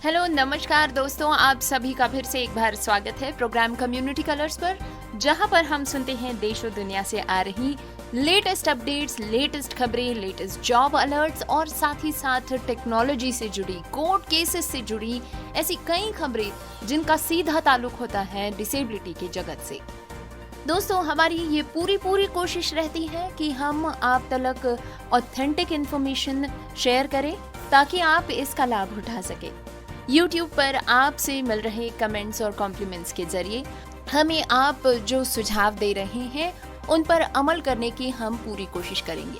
Hello नमस्कार दोस्तों, आप सभी का फिर से एक बार स्वागत है प्रोग्राम कम्युनिटी कलर्स पर, जहां पर हम सुनते हैं देश और दुनिया से आ रही लेटेस्ट अपडेट्स, लेटेस्ट खबरें, लेटेस्ट जॉब अलर्ट्स और साथ ही साथ टेक्नोलॉजी से जुड़ी, कोर्ट केसेस से जुड़ी ऐसी कई खबरें जिनका सीधा ताल्लुक होता है डिसेबिलिटी के जगत से। दोस्तों, हमारी ये पूरी कोशिश रहती है कि हम आप तक ऑथेंटिक इन्फॉर्मेशन शेयर करें ताकि आप इसका लाभ उठा सके। YouTube पर आपसे मिल रहे कमेंट्स और कॉम्प्लीमेंट्स के जरिए हमें आप जो सुझाव दे रहे हैं उन पर अमल करने की हम पूरी कोशिश करेंगे।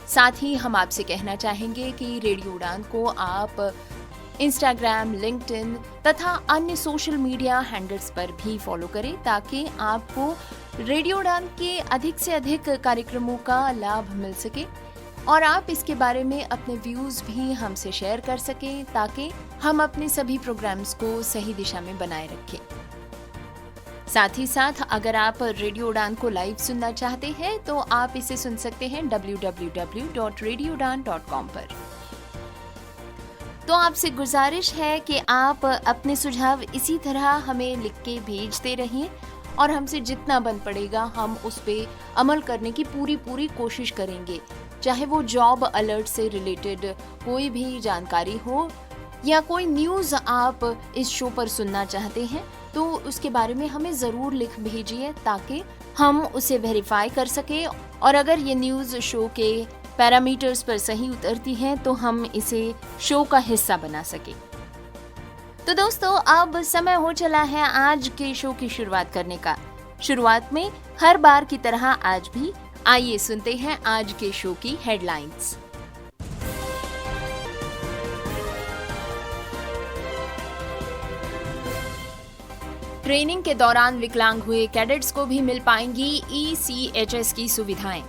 साथ ही हम आपसे कहना चाहेंगे कि रेडियो उड़ान को आप इंस्टाग्राम, लिंक्डइन तथा अन्य सोशल मीडिया हैंडल्स पर भी फॉलो करें ताकि आपको रेडियो उड़ान के अधिक से अधिक कार्यक्रमों का लाभ मिल सके और आप इसके बारे में अपने व्यूज भी हमसे शेयर कर सकें ताकि हम अपने सभी प्रोग्राम्स को सही दिशा में बनाए रखें। साथ ही साथ अगर आप रेडियो उड़ान को लाइव सुनना चाहते हैं तो आप इसे सुन सकते हैं www.radioudan.com पर। तो आपसे गुजारिश है कि आप अपने सुझाव इसी तरह हमें लिख के भेजते रहिए और हमसे जितना बन पड़ेगा हम उस पे अमल करने की पूरी कोशिश करेंगे, चाहे वो जॉब अलर्ट से रिलेटेड कोई भी जानकारी हो या कोई न्यूज़ आप इस शो पर सुनना चाहते हैं तो उसके बारे में हमें ज़रूर लिख भेजिए ताकि हम उसे वेरीफाई कर सकें और अगर ये न्यूज़ शो के पैरामीटर्स पर सही उतरती हैं तो हम इसे शो का हिस्सा बना सकें। तो दोस्तों, अब समय हो चला है आज के शो की शुरुआत करने का। शुरुआत में हर बार की तरह आज भी आइए सुनते हैं आज के शो की हेडलाइंस। ट्रेनिंग के दौरान विकलांग हुए कैडेट्स को भी मिल पाएंगी ECHS की सुविधाएं।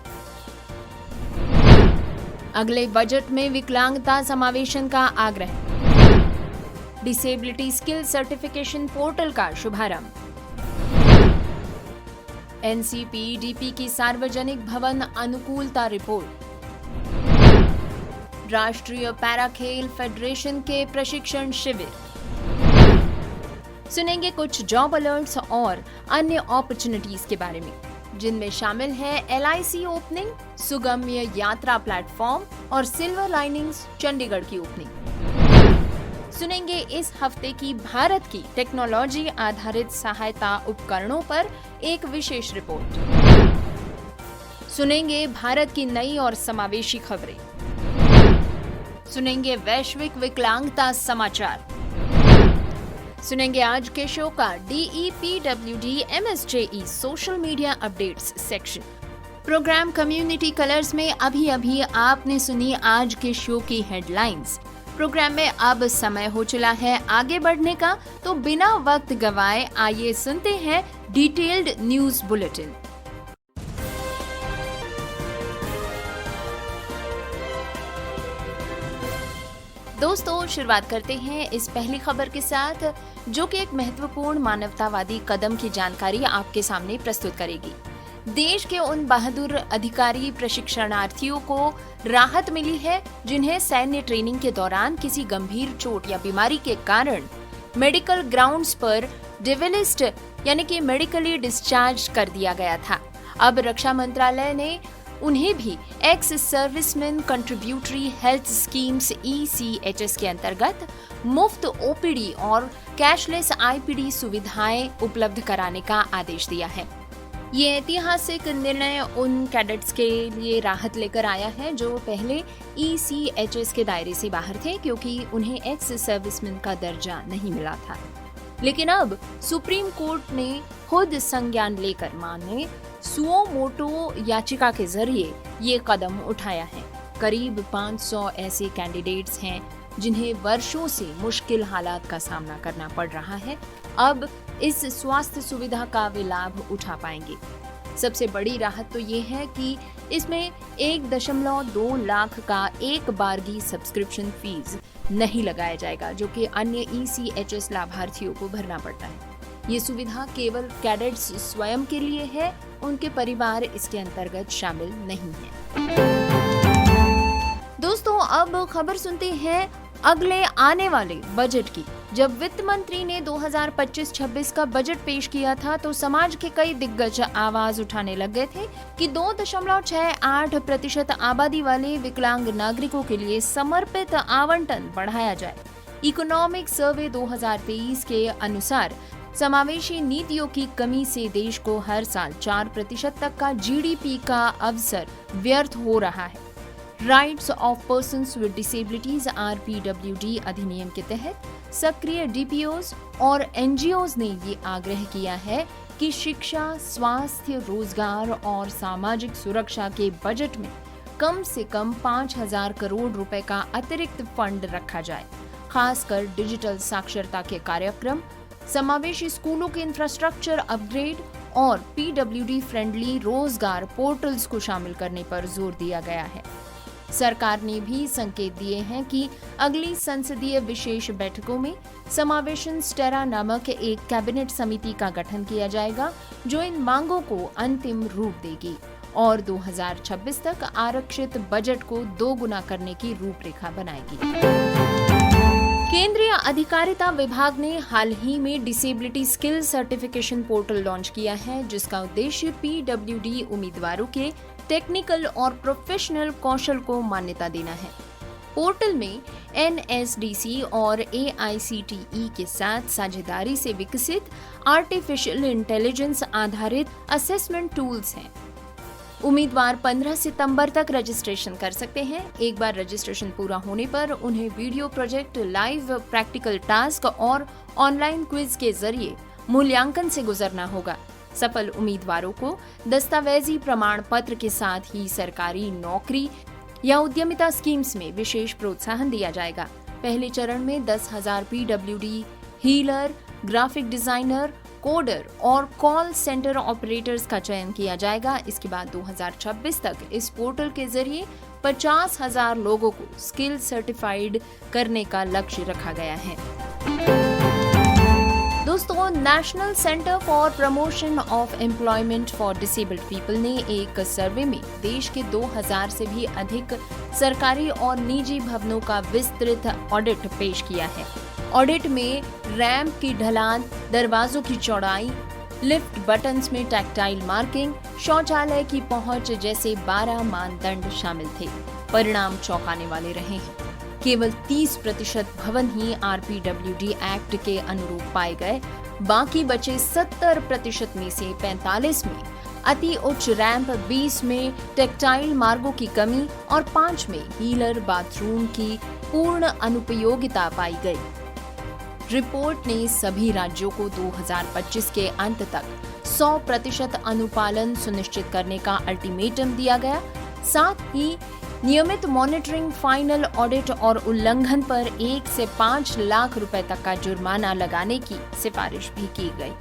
अगले बजट में विकलांगता समावेशन का आग्रह। डिसेबिलिटी स्किल सर्टिफिकेशन पोर्टल का शुभारंभ। NCPDP की सार्वजनिक भवन अनुकूलता रिपोर्ट। राष्ट्रीय पैरा खेल फेडरेशन के प्रशिक्षण शिविर। सुनेंगे कुछ जॉब अलर्ट्स और अन्य अपॉर्चुनिटीज के बारे में, जिनमें शामिल है LIC ओपनिंग, सुगम्य यात्रा प्लेटफॉर्म और सिल्वर लाइनिंग्स चंडीगढ़ की ओपनिंग। सुनेंगे इस हफ्ते की भारत की टेक्नोलॉजी आधारित सहायता उपकरणों पर एक विशेष रिपोर्ट। सुनेंगे भारत की नई और समावेशी खबरें। सुनेंगे वैश्विक विकलांगता समाचार। सुनेंगे आज के शो का DEPWD MSJE social media updates section. Programme community colours में अभी आपने सुनी आज के शो की हेडलाइंस। प्रोग्राम में अब समय हो चला है आगे बढ़ने का, तो बिना वक्त गवाए आइए सुनते हैं डिटेल्ड न्यूज बुलेटिन। दोस्तों, शुरुआत करते हैं इस पहली खबर के साथ, जो कि एक महत्वपूर्ण मानवतावादी कदम की जानकारी आपके सामने प्रस्तुत करेगी। देश के उन बहादुर अधिकारी प्रशिक्षणार्थियों को राहत मिली है जिन्हें सैन्य ट्रेनिंग के दौरान किसी गंभीर चोट या बीमारी के कारण मेडिकल ग्राउंड्स पर डिविलिस्ट यानी कि मेडिकली डिस्चार्ज कर दिया गया था। अब रक्षा मंत्रालय ने उन्हें भी ex serviceman contributory health schemes ECHS के अंतर्गत मुफ्त OPD और कैशलेस IPD सुविधाएं उपलब्ध कराने का आदेश दिया है। ये ऐतिहासिक निर्णय उन कैडेट्स के लिए राहत लेकर आया है जो पहले ECHS के दायरे से बाहर थे क्योंकि उन्हें एक्स सर्विसमैन का दर्जा नहीं मिला था। लेकिन अब सुप्रीम कोर्ट ने खुद संज्ञान लेकर माने सुओ मोटो याचिका के जरिए ये कदम उठाया है। करीब 500 ऐसे कैंडिडेट्स हैं जिन्हें वर्षों से मुश्किल हालात का सामना करना पड़ रहा है। अब इस स्वास्थ्य सुविधा का वे लाभ उठा पाएंगे। सबसे बड़ी राहत तो ये है कि इसमें 1.2 लाख का एक बारगी सब्सक्रिप्शन फीस नहीं लगाया जाएगा, जो कि अन्य ECHS लाभार्थियों को भरना पड़ता है। ये सुविधा केवल कैडेट्स स्वयं के लिए है, उनके परिवार इसके अंतर्गत शामिल नहीं है। दोस्तों, अब खबर सुनते हैं अगले आने वाले बजट की। जब वित्त मंत्री ने 2025-26 का बजट पेश किया था तो समाज के कई दिग्गज आवाज उठाने लग गए थे कि 2.68% आबादी वाले विकलांग नागरिकों के लिए समर्पित आवंटन बढ़ाया जाए। इकोनॉमिक सर्वे 2023 के अनुसार समावेशी नीतियों की कमी से देश को हर साल 4% तक का जीडीपी का अवसर व्यर्थ हो रहा है। Rights of persons with disabilities RPWD अधिनियम के तहत सक्रिय डीपीओज और एनजीओज ने ये आग्रह किया है कि शिक्षा, स्वास्थ्य, रोजगार और सामाजिक सुरक्षा के बजट में कम से कम 5,000 करोड़ रुपए का अतिरिक्त फंड रखा जाए। खासकर डिजिटल साक्षरता के कार्यक्रम, समावेशी स्कूलों के इंफ्रास्ट्रक्चर अपग्रेड और PWD फ्रेंडली रोजगार पोर्टल्स को शामिल करने पर जोर दिया गया है। सरकार ने भी संकेत दिए हैं कि अगली संसदीय विशेष बैठकों में समावेशन स्टेरा नामक एक कैबिनेट समिति का गठन किया जाएगा जो इन मांगों को अंतिम रूप देगी और 2026 तक आरक्षित बजट को 2 गुना करने की रूपरेखा बनाएगी। केंद्रीय अधिकारिता विभाग ने हाल ही में disability skill certification portal launch किया है, जिसका उद्देश्य PWD उम्मीदवारों के टेक्निकल और प्रोफेशनल कौशल को मान्यता देना है। पोर्टल में NSDC और AICTE के साथ साझेदारी से विकसित आर्टिफिशियल इंटेलिजेंस आधारित असेसमेंट टूल्स हैं। उम्मीदवार 15 सितंबर तक रजिस्ट्रेशन कर सकते हैं। एक बार रजिस्ट्रेशन पूरा होने पर उन्हें video project, live practical task और ऑनलाइन क्विज के जरिए मूल्यांकन से गुजरना होगा। सफल उम्मीदवारों को दस्तावेजी प्रमाण पत्र के साथ ही सरकारी नौकरी या उद्यमिता स्कीम्स में विशेष प्रोत्साहन दिया जाएगा। पहले चरण में 10,000 PWD healer, graphic designer, coder और कॉल सेंटर ऑपरेटर्स का चयन किया जाएगा। इसके बाद 2026 तक इस पोर्टल के जरिए 50,000 लोगों को स्किल सर्टिफाइड करने का लक्ष्य रखा गया है। दोस्तों, national centre for promotion of employment for disabled people ने एक सर्वे में देश के 2000 से भी अधिक सरकारी और निजी भवनों का विस्तृत ऑडिट पेश किया है। ऑडिट में रैंप की ढलान, दरवाजों की चौड़ाई, लिफ्ट बटन्स में टैक्टाइल मार्किंग, शौचालय की पहुंच जैसे 12 मानदंड शामिल थे। परिणाम चौंकाने वाले रहे हैं। केवल 30% भवन ही RPWD एक्ट के अनुरूप पाए गए। बाकी बचे 70% में से 45 में अति उच्च रैंप, 20 में टेक्टाइल मार्गों की कमी और 5 में हीलर बाथरूम की पूर्ण अनुपयोगिता पाई गई। रिपोर्ट ने सभी राज्यों को 2025 के अंत तक 100% अनुपालन सुनिश्चित करने का अल्टीमेटम दिया गया। साथ ही नियमित मॉनिटरिंग, फाइनल ऑडिट और उल्लंघन पर 1 से 5 लाख रुपए तक का जुर्माना लगाने की सिफारिश भी की गई।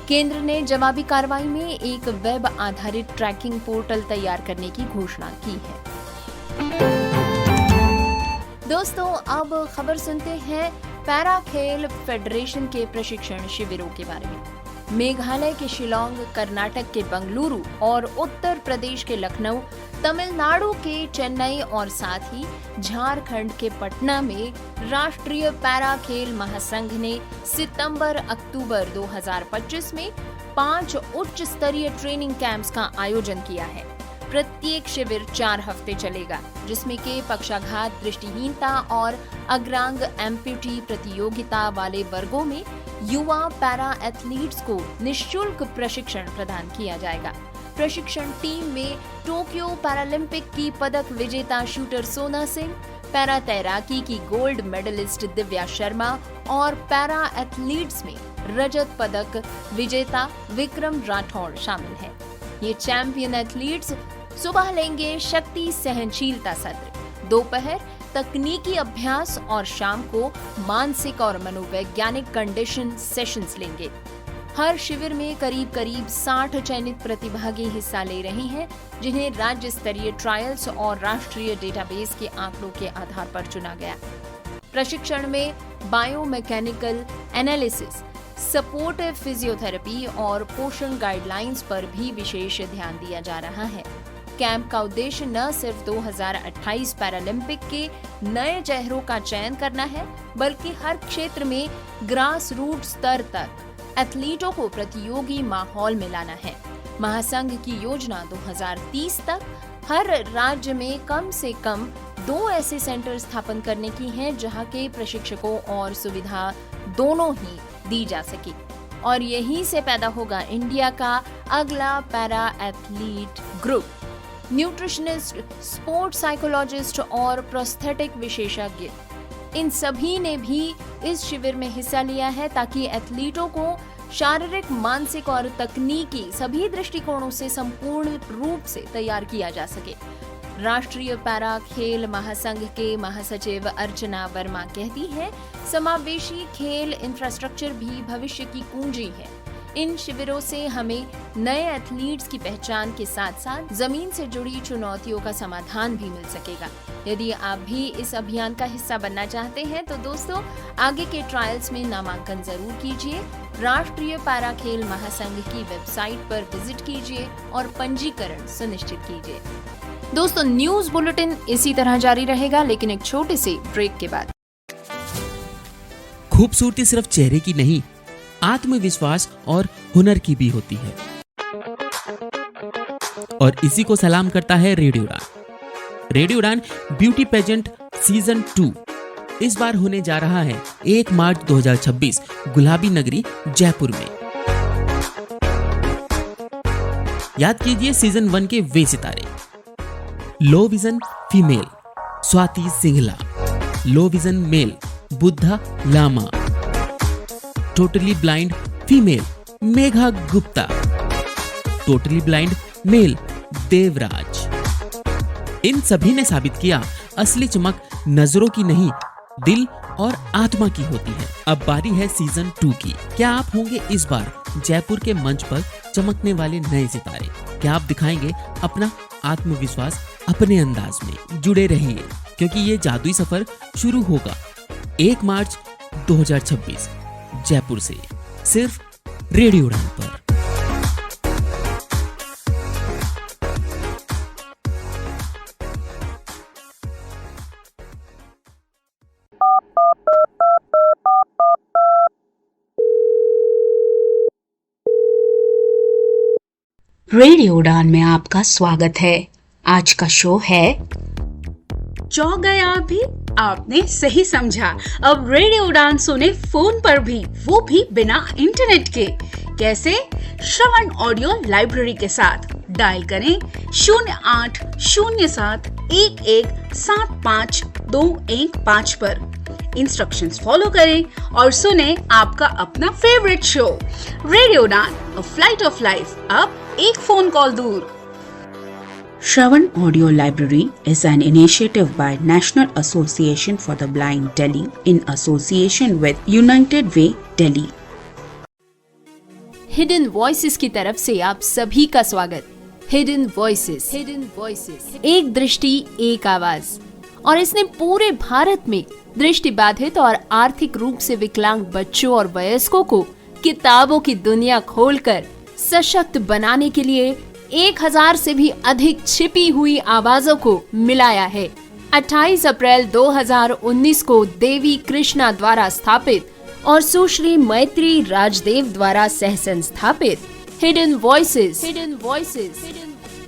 केंद्र ने जवाबी कार्रवाई में एक वेब आधारित ट्रैकिंग पोर्टल तैयार करने की घोषणा की है। दोस्तों, अब खबर सुनते हैं पैरा खेल फेडरेशन के प्रशिक्षण शिविरों के बारे में। मेघालय के शिलोंग, कर्नाटक के बंगलुरु और उत्तर प्रदेश के लखनऊ, तमिलनाडु के चेन्नई और साथ ही झारखंड के पटना में राष्ट्रीय पैरा खेल महासंघ ने सितंबर-अक्टूबर 2025 में 5 उच्च स्तरीय ट्रेनिंग कैंप्स का आयोजन किया है। प्रत्येक शिविर 4 हफ्ते चलेगा, जिसमें के पक्षाघात, दृष्टिहीनता और अग्रांग एम्प्यूटी प्रतियोगिता वाले वर्गों में युवा पैरा एथलीट्स को निःशुल्क प्रशिक्षण प्रदान किया जाएगा। प्रशिक्षण टीम में टोक्यो पैरालंपिक की पदक विजेता शूटर सोना सिंह, पैरा तैराकी की गोल्ड मेडलिस्ट दिव्या शर्मा और पैरा एथलीट्स में रजत पदक विजेता विक्रम राठौड़ शामिल हैं। ये चैंपियन एथलीट्स सुबह लेंगे शक्ति सहनशीलता सत्र, दोपहर तकनीकी अभ्यास और शाम को मानसिक और मनोवैज्ञानिक कंडीशन सेशंस लेंगे। हर शिविर में करीब 60 चयनित प्रतिभागी हिस्सा ले रहे हैं, जिन्हें राज्य स्तरीय ट्रायल्स और राष्ट्रीय डेटाबेस के आंकड़ों के आधार पर चुना गया। प्रशिक्षण में बायोमैकेनिकल एनालिसिस, सपोर्टिव फिजियोथेरेपी और पोषण गाइडलाइंस पर भी विशेष ध्यान दिया जा रहा है। कैंप का उद्देश्य न सिर्फ 2028 पैरालंपिक के नए चेहरों का चयन करना है, बल्कि हर क्षेत्र में ग्रास रूट स्तर तक एथलीटों को प्रतियोगी माहौल में लाना है। महासंघ की योजना 2030 तक हर राज्य में कम से कम 2 ऐसे सेंटर स्थापन करने की हैं, जहां के प्रशिक्षकों और सुविधा दोनों ही दी जा सके, और यहीं से पैदा होगा इंडिया का अगला para athlete group. Nutritionist, sports psychologist और प्रोस्थेटिक विशेषज्ञ, इन सभी ने भी इस शिविर में हिस्सा लिया है ताकि एथलीटों को शारीरिक, मानसिक और तकनीकी सभी दृष्टिकोणों से संपूर्ण रूप से तैयार किया जा सके। राष्ट्रीय पैरा खेल महासंघ के महासचिव अर्चना वर्मा कहती हैं, समावेशी खेल इंफ्रास्ट्रक्चर भी भविष्य की कुंजी है। इन शिविरों से हमें नए एथलीट्स की पहचान के साथ साथ जमीन से जुड़ी चुनौतियों का समाधान भी मिल सकेगा। यदि आप भी इस अभियान का हिस्सा बनना चाहते हैं तो दोस्तों आगे के ट्रायल्स में नामांकन जरूर कीजिए। राष्ट्रीय पैरा खेल महासंघ की वेबसाइट पर विजिट कीजिए और पंजीकरण सुनिश्चित कीजिए। दोस्तों न्यूज बुलेटिन इसी तरह जारी रहेगा, लेकिन एक छोटे से ब्रेक के बाद। खूबसूरती सिर्फ चेहरे की नहीं, आत्मविश्वास और हुनर की भी होती है, और इसी को सलाम करता है रेडियो उड़ान। रेडियो उड़ान ब्यूटी पेजेंट सीजन 2 इस बार होने जा रहा है 1 मार्च 2026 गुलाबी नगरी जयपुर में। याद कीजिए सीजन 1 के वे सितारे: low vision female Swati Singhla, low vision male Buddha Lama, totally blind female Megha Gupta, totally blind male Devraj. इन सभी ने साबित किया असली चमक नजरों की नहीं, दिल और आत्मा की होती है। अब बारी है सीजन 2 की। क्या आप होंगे इस बार जयपुर के मंच पर चमकने वाले नए सितारे? क्या आप दिखाएंगे अपना आत्मविश्वास अपने अंदाज में? जुड़े रहिए, क्योंकि ये जादुई सफर शुरू होगा 1 मार्च 2026 जयपुर से, सिर्फ रेडियो उड़ान पर। रेडियो उड़ान में आपका स्वागत है। आज का शो है चौंक गए आप भी? आपने सही समझा। अब रेडियो उड़ान सुने फोन पर भी, वो भी बिना इंटरनेट के। कैसे? श्रवण ऑडियो लाइब्रेरी के साथ। डायल करें 0807117521 पर। इंस्ट्रक्शंस फॉलो करें और सुने आपका अपना फेवरेट शो रेडियो उड़ान, अ फ्लाइट ऑफ लाइफ, अब एक फोन कॉल दूर। Shravan Audio Library is an initiative by National Association for the Blind Delhi in association with United Way Delhi. Hidden voices की तरफ से आप सभी का स्वागत। हिडन वॉइसेस, एक दृष्टि एक आवाज, और इसने पूरे भारत में दृष्टिबाधित और आर्थिक रूप से विकलांग बच्चों और वयस्कों को किताबों की दुनिया खोलकर सशक्त बनाने के लिए 1000 से भी अधिक छिपी हुई आवाजों को मिलाया है। 28 अप्रैल 2019 को देवी कृष्णा द्वारा स्थापित और सुश्री मैत्री राजदेव द्वारा सह संस्थापित हिडन वॉइसेस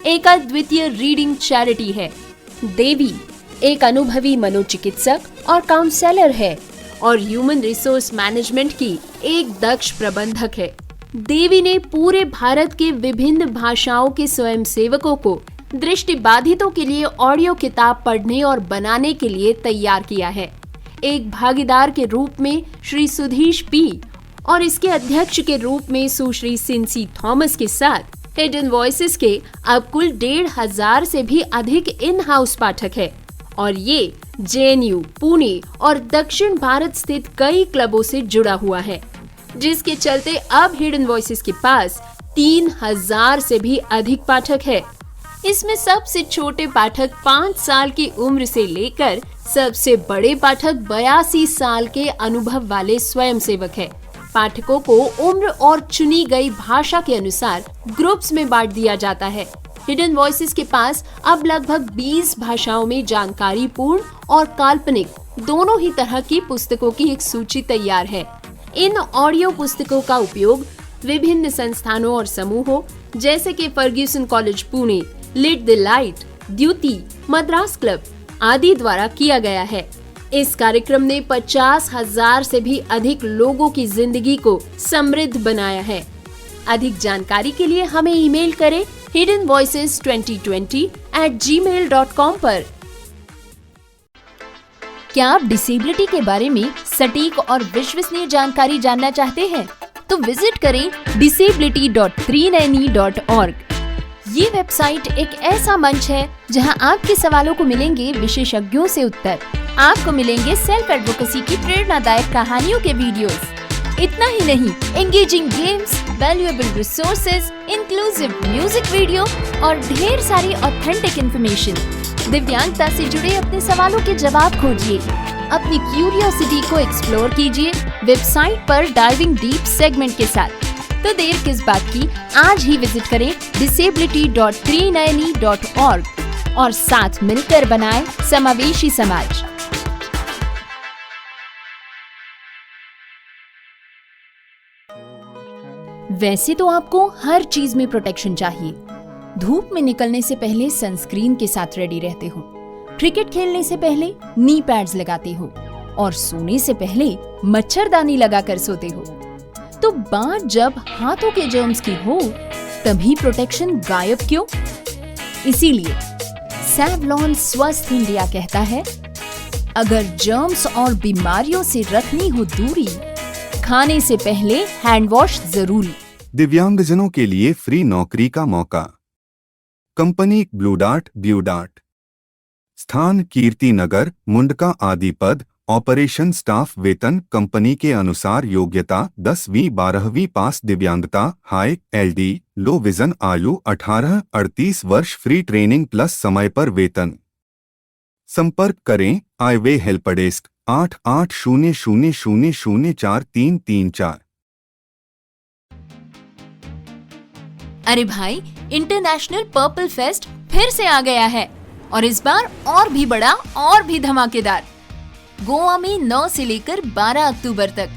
एक अद्वितीय रीडिंग चैरिटी है। देवी एक अनुभवी मनोचिकित्सक और काउंसलर है और ह्यूमन रिसोर्स मैनेजमेंट की एक दक्ष प्रबंधक है। देवी ने पूरे भारत के विभिन्न भाषाओं के स्वयंसेवकों को दृष्टिबाधितों के लिए ऑडियो किताब पढ़ने और बनाने के लिए तैयार किया है। एक भागीदार के रूप में श्री सुधीश पी और इसके अध्यक्ष के रूप में सुश्री सिंसी थॉमस के साथ हिडन वॉइसेस के अब कुल 1500 से भी अधिक इन हाउस पाठक है और ये JNU, पुणे और दक्षिण भारत स्थित कई क्लबों से जुड़ा हुआ है, जिसके चलते अब हिडन वॉइसेस के पास 3000 से भी अधिक पाठक है। इसमें सबसे छोटे पाठक 5 साल की उम्र से लेकर सबसे बड़े पाठक 82 साल के अनुभव वाले स्वयंसेवक है। पाठकों को उम्र और चुनी गई भाषा के अनुसार ग्रुप्स में बांट दिया जाता है। हिडन वॉइसेस के पास अब लगभग 20 भाषाओं में जानकारी पूर्ण और काल्पनिक दोनों ही तरह की पुस्तकों की एक सूची तैयार है। इन ऑडियो पुस्तकों का उपयोग विभिन्न संस्थानों और समूहों जैसे कि Fergusson college Pune, Lit the Light, Dyuti, Madras club आदि द्वारा किया गया है। इस कार्यक्रम ने 50,000 से भी अधिक लोगों की जिंदगी को समृद्ध बनाया है। अधिक जानकारी के लिए हमें ईमेल करें hiddenvoices2020@gmail.com पर। क्या आप डिसेबिलिटी के बारे में सटीक और विश्वसनीय जानकारी जानना चाहते हैं? तो विजिट करें disability.390.org। ये वेबसाइट एक ऐसा मंच है जहां आपके सवालों को मिलेंगे विशेषज्ञों से उत्तर। आपको मिलेंगे सेल्फ एडवोकेसी की प्रेरणादायक कहानियों के वीडियोस। इतना ही नहीं, engaging games, valuable resources, inclusive music video और ढेर सारी ऑथेंटिक इंफॉर्मेशन। दिव्यांगता से जुड़े अपने सवालों के जवाब खोजिए, अपनी क्यूरियोसिटी को एक्सप्लोर कीजिए वेबसाइट पर डाइविंग डीप सेगमेंट के साथ। तो देर किस बात की, आज ही विजिट करें disability.390.org और साथ मिलकर बनाएं समावेशी समाज। वैसे तो आपको हर चीज में प्रोटेक्शन चाहिए। धूप में निकलने से पहले सनस्क्रीन के साथ रेडी रहते हो, क्रिकेट खेलने से पहले नी पैड्स लगाते हो और सोने से पहले मच्छरदानी लगाकर सोते हो। तो बात जब हाथों के जर्म्स की हो तभी प्रोटेक्शन गायब क्यों? इसीलिए सैवलॉन स्वस्थ इंडिया कहता है, अगर जर्म्स और बीमारियों से रखनी हो दूरी, खाने से पहले हैंड वॉश जरूरी। दिव्यांगजनों के लिए फ्री नौकरी का मौका। Company blue dart. स्थान कीर्ति नगर, मुंडका आदि पद। Operation staff. वेतन कंपनी के अनुसार। योग्यता 10वीं 12वीं पास। दिव्यांगता हाई LD, लो विजन। आयु 18-38 वर्ष। फ्री ट्रेनिंग प्लस समय पर वेतन। संपर्क करें आईवे हेल्प डेस्क 8800004334। अरे भाई, इंटरनेशनल पर्पल फेस्ट फिर से आ गया है और इस बार और भी बड़ा और भी धमाकेदार। गोवा में 9 से लेकर 12 अक्टूबर तक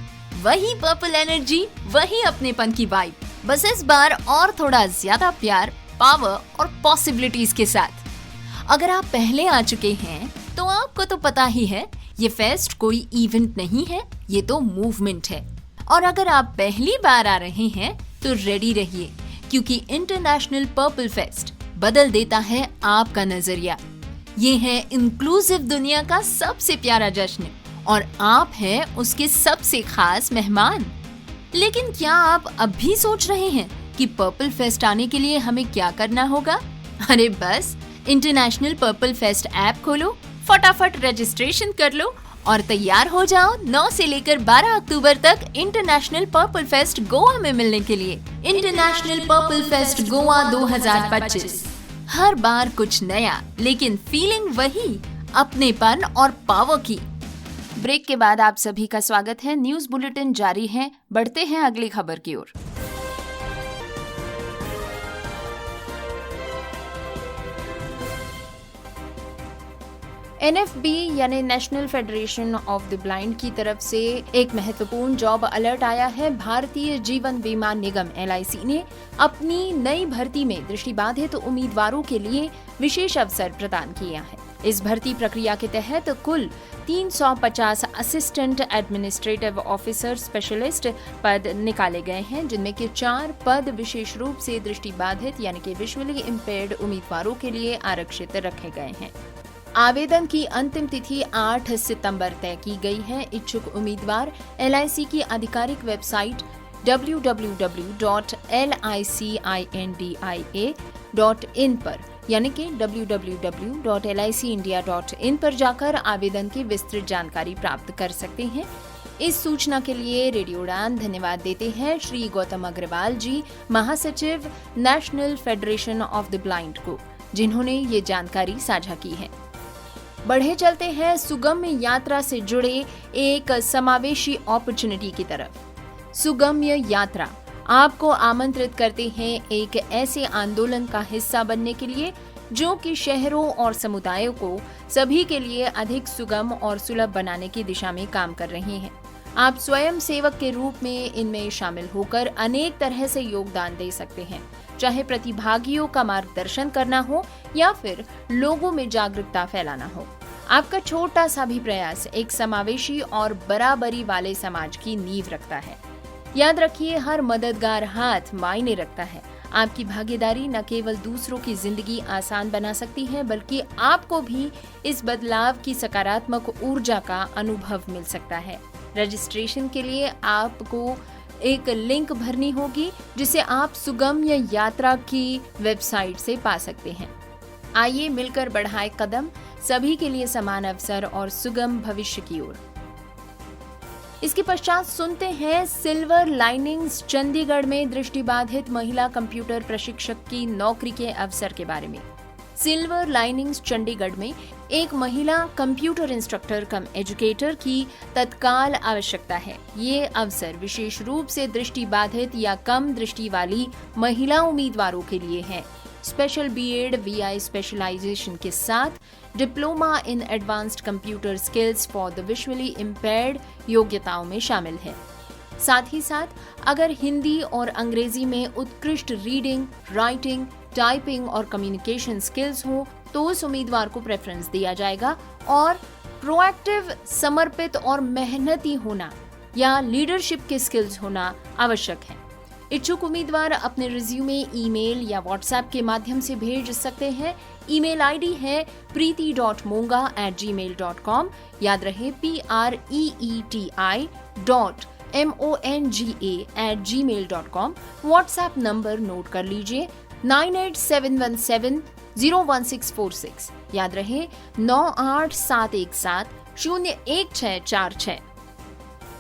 वही पर्पल एनर्जी, वही अपनेपन की वाइब, बस इस बार और थोड़ा ज्यादा प्यार, पावर और पॉसिबिलिटीज के साथ। अगर आप पहले आ चुके हैं तो आपको तो पता ही है, ये फेस्ट कोई इवेंट नहीं है, ये तो मूवमेंट है। और अगर आप पहली बार आ रहे हैं तो रेडी रहिए, क्योंकि इंटरनेशनल पर्पल फेस्ट बदल देता है आपका नजरिया। ये है इंक्लूसिव दुनिया का सबसे प्यारा जश्न और आप हैं उसके सबसे खास मेहमान। लेकिन क्या आप अब भी सोच रहे हैं कि पर्पल फेस्ट आने के लिए हमें क्या करना होगा? अरे बस इंटरनेशनल पर्पल फेस्ट ऐप खोलो, फटाफट रजिस्ट्रेशन कर लो और तैयार हो जाओ 9 से लेकर 12 अक्टूबर तक इंटरनेशनल पर्पल फेस्ट गोवा में मिलने के लिए। International purple fest Goa 2025। हर बार कुछ नया, लेकिन फीलिंग वही, अपनेपन और पावर की। ब्रेक के बाद आप सभी का स्वागत है। न्यूज बुलेटिन जारी है, बढ़ते हैं अगली खबर की ओर। NFB यानी national federation of the blind की तरफ से एक महत्वपूर्ण जॉब अलर्ट आया है। भारतीय जीवन बीमा निगम LIC ने अपनी नई भर्ती में दृष्टिबाधित उम्मीदवारों के लिए विशेष अवसर प्रदान किया है। इस भर्ती प्रक्रिया के तहत कुल 350 असिस्टेंट एडमिनिस्ट्रेटिव ऑफिसर स्पेशलिस्ट पद निकाले गए हैं, जिनमें के 4 पद विशेष रूप से दृष्टिबाधित यानी कि विजुअली इम्पेयर्ड उम्मीदवारों के लिए आरक्षित रखे गए हैं। आवेदन की अंतिम तिथि 8 सितंबर तय की गई है। इच्छुक उम्मीदवार LIC की आधिकारिक वेबसाइट www.licindia.in पर यानी कि www.licindia.in पर जाकर आवेदन की विस्तृत जानकारी प्राप्त कर सकते हैं। इस सूचना के लिए रेडियो उड़ान धन्यवाद देते हैं श्री गौतम अग्रवाल जी, महासचिव national federation of the blind को, जिन्होंने ये जानकारी साझा की है। बढ़े चलते हैं सुगम्य यात्रा से जुड़े एक समावेशी अपॉर्चुनिटी की तरफ। सुगम्य यात्रा आपको आमंत्रित करते हैं एक ऐसे आंदोलन का हिस्सा बनने के लिए जो कि शहरों और समुदायों को सभी के लिए अधिक सुगम और सुलभ बनाने की दिशा में काम कर रहे हैं। आप स्वयं सेवक के रूप में इनमें शामिल होकर अनेक तरह से योगदान दे सकते हैं, चाहे प्रतिभागियों का मार्गदर्शन करना हो या फिर लोगों में जागरूकता फैलाना हो। आपका छोटा सा भी प्रयास एक समावेशी और बराबरी वाले समाज की नींव रखता है। याद रखिए, हर मददगार हाथ मायने रखता है। आपकी भागीदारी न केवल दूसरों की जिंदगी आसान बना सकती है, बल्कि आपको भी इस बदलाव की सकारात्मक ऊर्जा का अनुभव मिल सकता है। रजिस्ट्रेशन के लिए आपको एक लिंक भरनी होगी जिसे आप सुगम्य यात्रा की वेबसाइट से पा सकते हैं। आइए मिलकर बढ़ाएं कदम सभी के लिए समान अवसर और सुगम भविष्य की ओर। इसके पश्चात सुनते हैं सिल्वर लाइनिंग्स चंडीगढ़ में दृष्टिबाधित महिला कंप्यूटर प्रशिक्षक की नौकरी के अवसर के बारे में। सिल्वर लाइनिंग्स चंडीगढ़ में एक महिला कंप्यूटर इंस्ट्रक्टर कम एजुकेटर की तत्काल आवश्यकता है। ये अवसर विशेष रूप से दृष्टिबाधित या कम दृष्टि वाली महिला उम्मीदवारों के लिए है। स्पेशल बीएड वीआई स्पेशलाइजेशन के साथ diploma in advanced computer skills for the visually impaired योग्यताओं में शामिल है। साथ ही साथ अगर हिंदी और अंग्रेजी में उत्कृष्ट रीडिंग, राइटिंग, टाइपिंग और कम्युनिकेशन स्किल्स हो तो उस उम्मीदवार को प्रेफरेंस दिया जाएगा। और प्रोएक्टिव, समर्पित और मेहनती होना या लीडरशिप के स्किल्स होना आवश्यक है। इच्छुक उम्मीदवार अपने रिज्यूमे ईमेल या व्हाट्सएप के माध्यम से भेज सकते हैं। ईमेल आईडी है preeti.monga@gmail.com। याद रहे preeti.monga@gmail.com। व्हाट्सएप नंबर नोट कर लीजिए 9871701646। याद रहे 9871701646।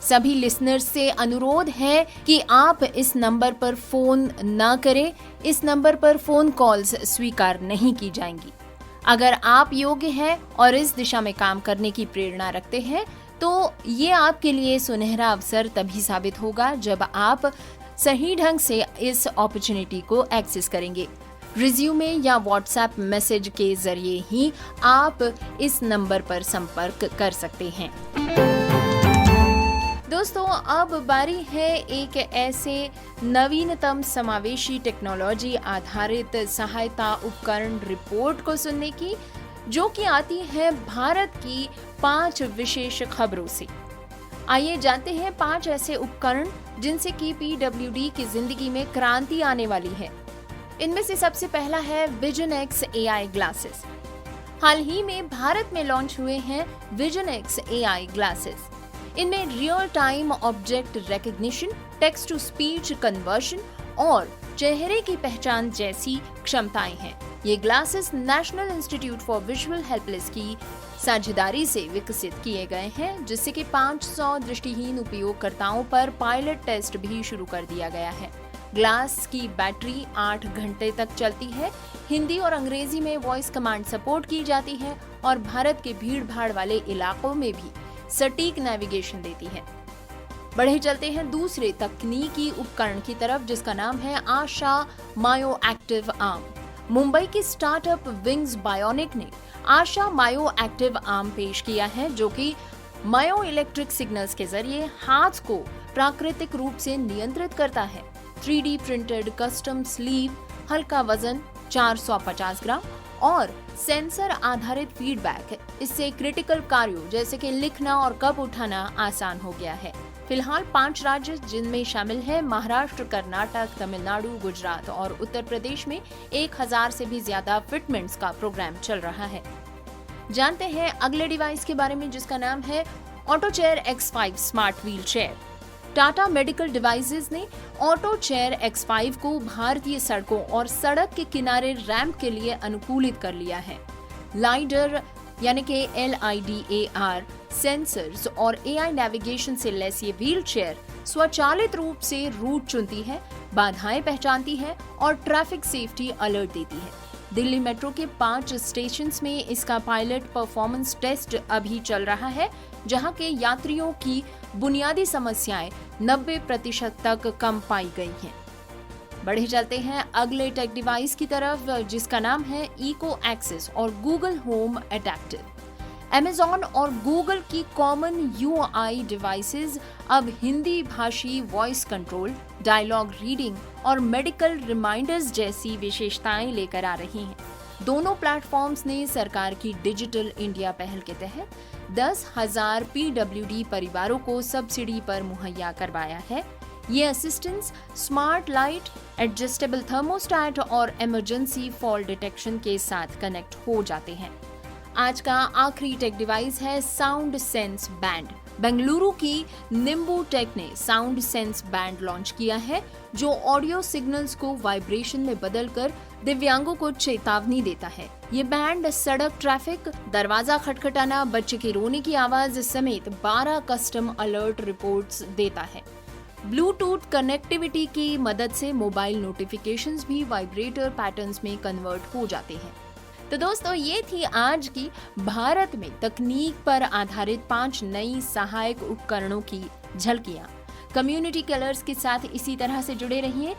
सभी लिसनर्स से अनुरोध है कि आप इस नंबर पर फोन न करें। इस नंबर पर फोन कॉल्स स्वीकार नहीं की जाएंगी। अगर आप योग्य हैं और इस दिशा में काम करने की प्रेरणा रखते हैं तो ये आपके लिए सुनहरा अवसर तभी साबित होगा जब आप सही ढंग से इस अपॉर्चुनिटी को एक्सेस करेंगे। रिज्यूमे या व्हाट्सएप मैसेज के जरिए ही आप इस नंबर पर संपर्क कर सकते हैं। दोस्तों, अब बारी है एक ऐसे नवीनतम समावेशी टेक्नोलॉजी आधारित सहायता उपकरण रिपोर्ट को सुनने की, जो कि आती है भारत की 5 विशेष खबरों से। आइए जानते हैं 5 ऐसे उपकरण जिनसे कि पीडब्ल्यूडी की जिंदगी में क्रांति आने वाली है। इनमें से सबसे पहला है विजन एक्स एआई ग्लासेस। हाल ही में भारत में लॉन्च हुए हैं विजन एक्स एआई ग्लासेस। इनमें real time object recognition, text to speech conversion और चेहरे की पहचान जैसी क्षमताएं हैं। ये glasses National Institute for Visual Helpless की साझेदारी से विकसित किए गए हैं, जिससे कि 500 दृष्टिहीन उपयोगकर्ताओं पर पायलट टेस्ट भी शुरू कर दिया गया है। ग्लास की बैटरी 8 घंटे तक चलती है। हिंदी और अंग्रेजी में वॉइस कमांड सपोर्ट की जाती है और भारत के भीड़ भाड़ वाले इलाकों में भी सटीक नेविगेशन देती है। बढ़े चलते हैं दूसरे तकनीकी उपकरण की तरफ, जिसका नाम है आशा मायो एक्टिव आर्म। मुंबई की स्टार्टअप विंग्स बायोनिक ने आशा मायो एक्टिव आर्म पेश किया है, जो कि मायो इलेक्ट्रिक सिग्नल्स के जरिए हाथ को प्राकृतिक रूप से नियंत्रित करता है। 3D प्रिंटेड कस्टम स्लीव, हल्का वजन 450 ग्राम और सेंसर आधारित फीडबैक, इससे क्रिटिकल कार्यों जैसे कि लिखना और कप उठाना आसान हो गया है। फिलहाल 5 राज्य, जिनमें शामिल है महाराष्ट्र, कर्नाटक, तमिलनाडु, गुजरात और उत्तर प्रदेश में 1000 से भी ज्यादा फिटमेंट्स का प्रोग्राम चल रहा है। जानते हैं अगले डिवाइस के बारे में, जिसका नाम है auto chair X5 smart wheel chair. Tata medical devices ने ऑटो चेयर X5 को भारतीय सड़कों और सड़क के किनारे रैंप के लिए अनुकूलित कर लिया है। लाइडर यानी कि LIDAR सेंसर्स और AI नेविगेशन से लैस ये व्हील चेयर स्वचालित रूप से रूट चुनती है, बाधाएं पहचानती है और ट्रैफिक सेफ्टी अलर्ट देती है। दिल्ली मेट्रो के 5 स्टेशंस में इसका पायलट परफॉर्मेंस टेस्ट अभी चल रहा है, जहां के यात्रियों की बुनियादी समस्याएं 90% तक कम पाई गई हैं। बढ़े चलते हैं अगले टेक डिवाइस की तरफ, जिसका नाम है इको एक्सेस और गूगल होम एडेप्टिव। Amazon और गूगल की कॉमन UI डिवाइसेस अब हिंदी भाषी वॉइस कंट्रोल, डायलॉग रीडिंग और मेडिकल रिमाइंडर्स जैसी विशेषताएं लेकर आ रही हैं। दोनों प्लेटफॉर्म्स ने सरकार की डिजिटल इंडिया पहल के तहत 10,000 PWD परिवारों को सब्सिडी पर मुहैया करवाया है। ये assistance smart light, adjustable thermostat और इमरजेंसी फॉल डिटेक्शन के साथ कनेक्ट हो जाते हैं। आज का आखिरी टेक डिवाइस है साउंड सेंस बैंड। बेंगलुरु की निम्बू टेक ने साउंड सेंस बैंड लॉन्च किया है, जो ऑडियो सिग्नल्स को वाइब्रेशन में बदलकर दिव्यांगों को चेतावनी देता है। ये बैंड सड़क ट्रैफिक, दरवाजा खटखटाना, बच्चे के रोने की आवाज समेत 12 कस्टम अलर्ट रिपोर्ट्स देता है। ब्लूटूथ कनेक्टिविटी की मदद से मोबाइल नोटिफिकेशंस भी वाइब्रेटर पैटर्न्स में कन्वर्ट हो जाते हैं। तो दोस्तों, ये थी आज की भारत में तकनीक पर आधारित 5 नई सहायक उपकरणों की झलकियां। कम्युनिटी कलर्स के साथ इसी तरह से जुड़े रहिए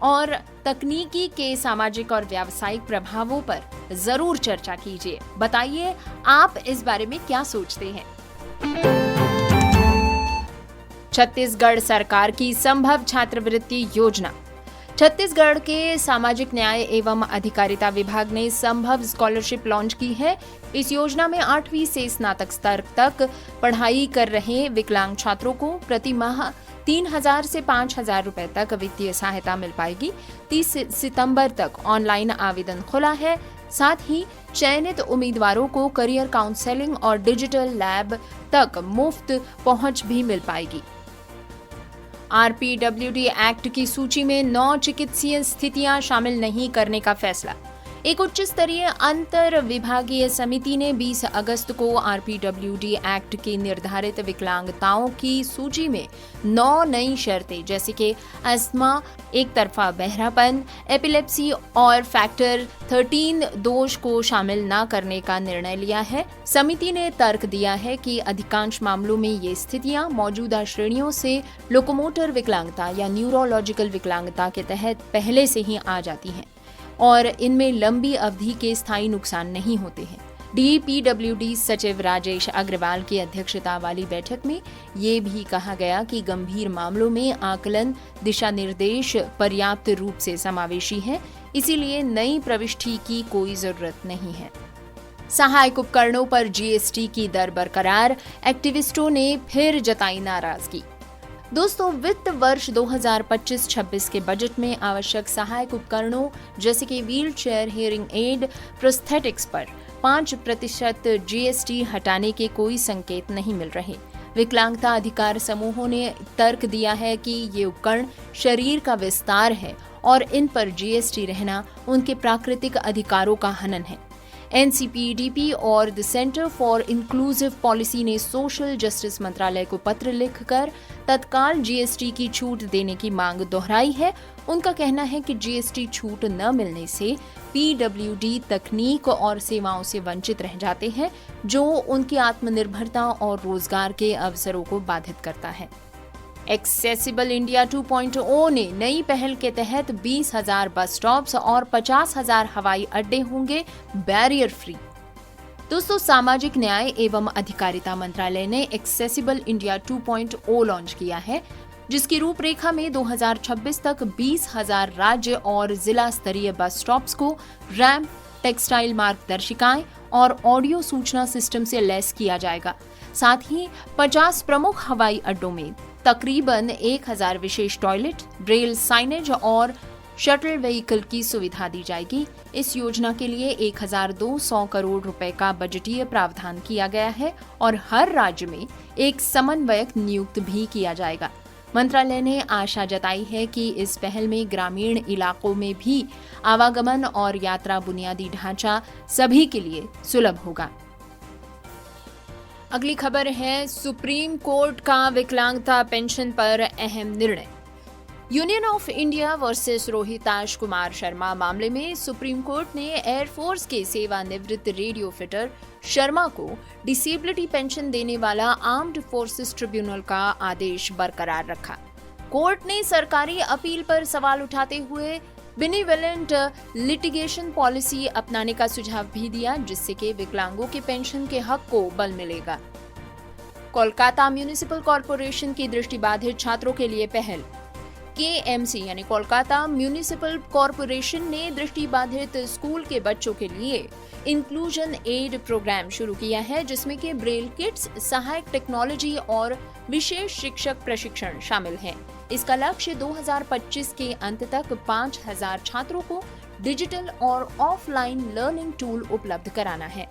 और तकनीकी के सामाजिक और व्यावसायिक प्रभावों पर जरूर चर्चा कीजिए। बताइए आप इस बारे में क्या सोचते हैं। छत्तीसगढ़ सरकार की संभव छात्रवृत्ति योजना। छत्तीसगढ़ के सामाजिक न्याय एवं अधिकारिता विभाग ने संभव स्कॉलरशिप लॉन्च की है। इस योजना में 8वीं से स्नातक स्तर तक पढ़ाई कर रहे विकलांग छात्रों को प्रति माह 3,000 से 5,000 रुपए तक वित्तीय सहायता मिल पाएगी। 30 सितंबर तक ऑनलाइन आवेदन खुला है। साथ ही चयनित उम्मीदवारों को करियर काउंसलिंग और डिजिटल लैब तक मुफ्त पहुंच भी मिल पाएगी। RPWD एक्ट की सूची में 9 चिकित्सीय स्थितियां शामिल नहीं करने का फैसला। एक उच्च स्तरीय अंतर विभागीय समिति ने 20 अगस्त को RPWD एक्ट की निर्धारित विकलांगताओं की सूची में 9 नई शर्तें जैसे कि अस्थमा, एक तरफा बहरापन, एपिलेप्सी और फैक्टर 13 दोष को शामिल न करने का निर्णय लिया है। समिति ने तर्क दिया है कि अधिकांश मामलों में ये स्थितियां मौजूदा श्रेणियों से लोकोमोटर विकलांगता या न्यूरोलॉजिकल विकलांगता के तहत पहले से ही आ जाती हैं और इनमें लंबी अवधि के स्थायी नुकसान नहीं होते हैं। DPWD सचिव राजेश अग्रवाल की अध्यक्षता वाली बैठक में ये भी कहा गया कि गंभीर मामलों में आकलन दिशा निर्देश पर्याप्त रूप से समावेशी है, इसीलिए नई प्रविष्टि की कोई जरूरत नहीं है। सहायक उपकरणों पर GST की दर बरकरार, एक्टिविस्टों ने फिर जताई नाराजगी। दोस्तों, वित्त वर्ष 2025-26 के बजट में आवश्यक सहायक उपकरणों जैसे कि wheel chair, hearing aid, prosthetics पर 5% GST हटाने के कोई संकेत नहीं मिल रहे। विकलांगता अधिकार समूहों ने तर्क दिया है कि ये उपकरण शरीर का विस्तार है और इन पर GST रहना उनके प्राकृतिक अधिकारों का हनन है। NCPDP और the centre for inclusive policy ने सोशल जस्टिस मंत्रालय को पत्र लिखकर तत्काल GST की छूट देने की मांग दोहराई है। उनका कहना है कि GST छूट न मिलने से PWD तकनीक और सेवाओं से वंचित रह जाते हैं, जो उनकी आत्मनिर्भरता और रोजगार के अवसरों को बाधित करता है। एक्सेसिबल इंडिया 2.0 ने नई पहल के तहत 20,000 बस स्टॉप्स और 50,000 हवाई अड्डे होंगे बैरियर फ्री। दोस्तों, सामाजिक न्याय एवं अधिकारिता मंत्रालय ने एक्सेसिबल इंडिया 2.0 लॉन्च किया है, जिसकी रूपरेखा में 2026 तक 20,000 राज्य और जिला स्तरीय बस स्टॉप्स को रैम्प, टेक्सटाइल मार्गदर्शिकाएं और ऑडियो सूचना सिस्टम से लैस किया जाएगा। साथ ही 50 प्रमुख हवाई अड्डों में तकरीबन 1,000 विशेष टॉयलेट, ब्रेल साइनेज और शटल व्हीकल की सुविधा दी जाएगी। इस योजना के लिए 1,200 करोड़ रुपए का बजटीय प्रावधान किया गया है और हर राज्य में एक समन्वयक नियुक्त भी किया जाएगा। मंत्रालय ने आशा जताई है कि इस पहल में ग्रामीण इलाकों में भी आवागमन और यात्रा बुनियादी ढांचा सभी के लिए सुलभ होगा। अगली खबर है सुप्रीम कोर्ट का विकलांगता पेंशन पर अहम निर्णय। Union of India versus Rohitash Kumar Sharma मामले में सुप्रीम कोर्ट ने एयरफोर्स के सेवानिवृत्त रेडियो फिटर शर्मा को डिसेबिलिटी पेंशन देने वाला आर्म्ड फोर्सेस ट्रिब्यूनल का आदेश बरकरार रखा। कोर्ट ने सरकारी अपील पर सवाल उठाते हुए बेनिवोलेंट लिटिगेशन पॉलिसी अपनाने का सुझाव भी दिया, जिससे कि विकलांगों के पेंशन के हक को बल मिलेगा। कोलकाता म्युनिसिपल कॉर्पोरेशन की दृष्टिबाधित छात्रों के लिए पहल। KMC यानी कोलकाता म्युनिसिपल कॉर्पोरेशन ने दृष्टिबाधित स्कूल के बच्चों के लिए इंक्लूजन एड प्रोग्राम शुरू किया है, जिसमें कि ब्रेल किट्स, सहायक टेक्नोलॉजी और विशेष शिक्षक प्रशिक्षण शामिल हैं। इसका लक्ष्य 2025 के अंत तक 5000 छात्रों को डिजिटल और ऑफलाइन लर्निंग टूल उपलब्ध कराना है।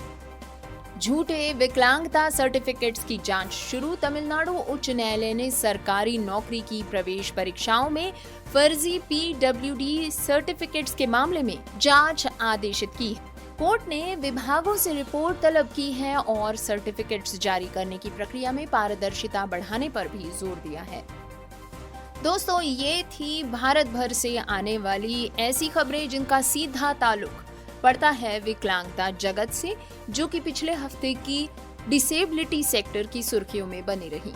झूठे विकलांगता सर्टिफिकेट्स की जांच शुरू। तमिलनाडु उच्च न्यायालय ने सरकारी नौकरी की प्रवेश परीक्षाओं में फर्जी PWD सर्टिफिकेट्स के मामले में जांच आदेशित की है। कोर्ट ने विभागों से रिपोर्ट तलब की है और सर्टिफिकेट्स जारी करने की प्रक्रिया में पारदर्शिता बढ़ाने पर भी जोर दिया है। दोस्तों, ये थी भारत भर से आने वाली ऐसी खबरें जिनका सीधा ताल्लुक पड़ता है विकलांगता जगत से, जो कि पिछले हफ्ते की डिसेबिलिटी सेक्टर की सुर्खियों में बनी रही।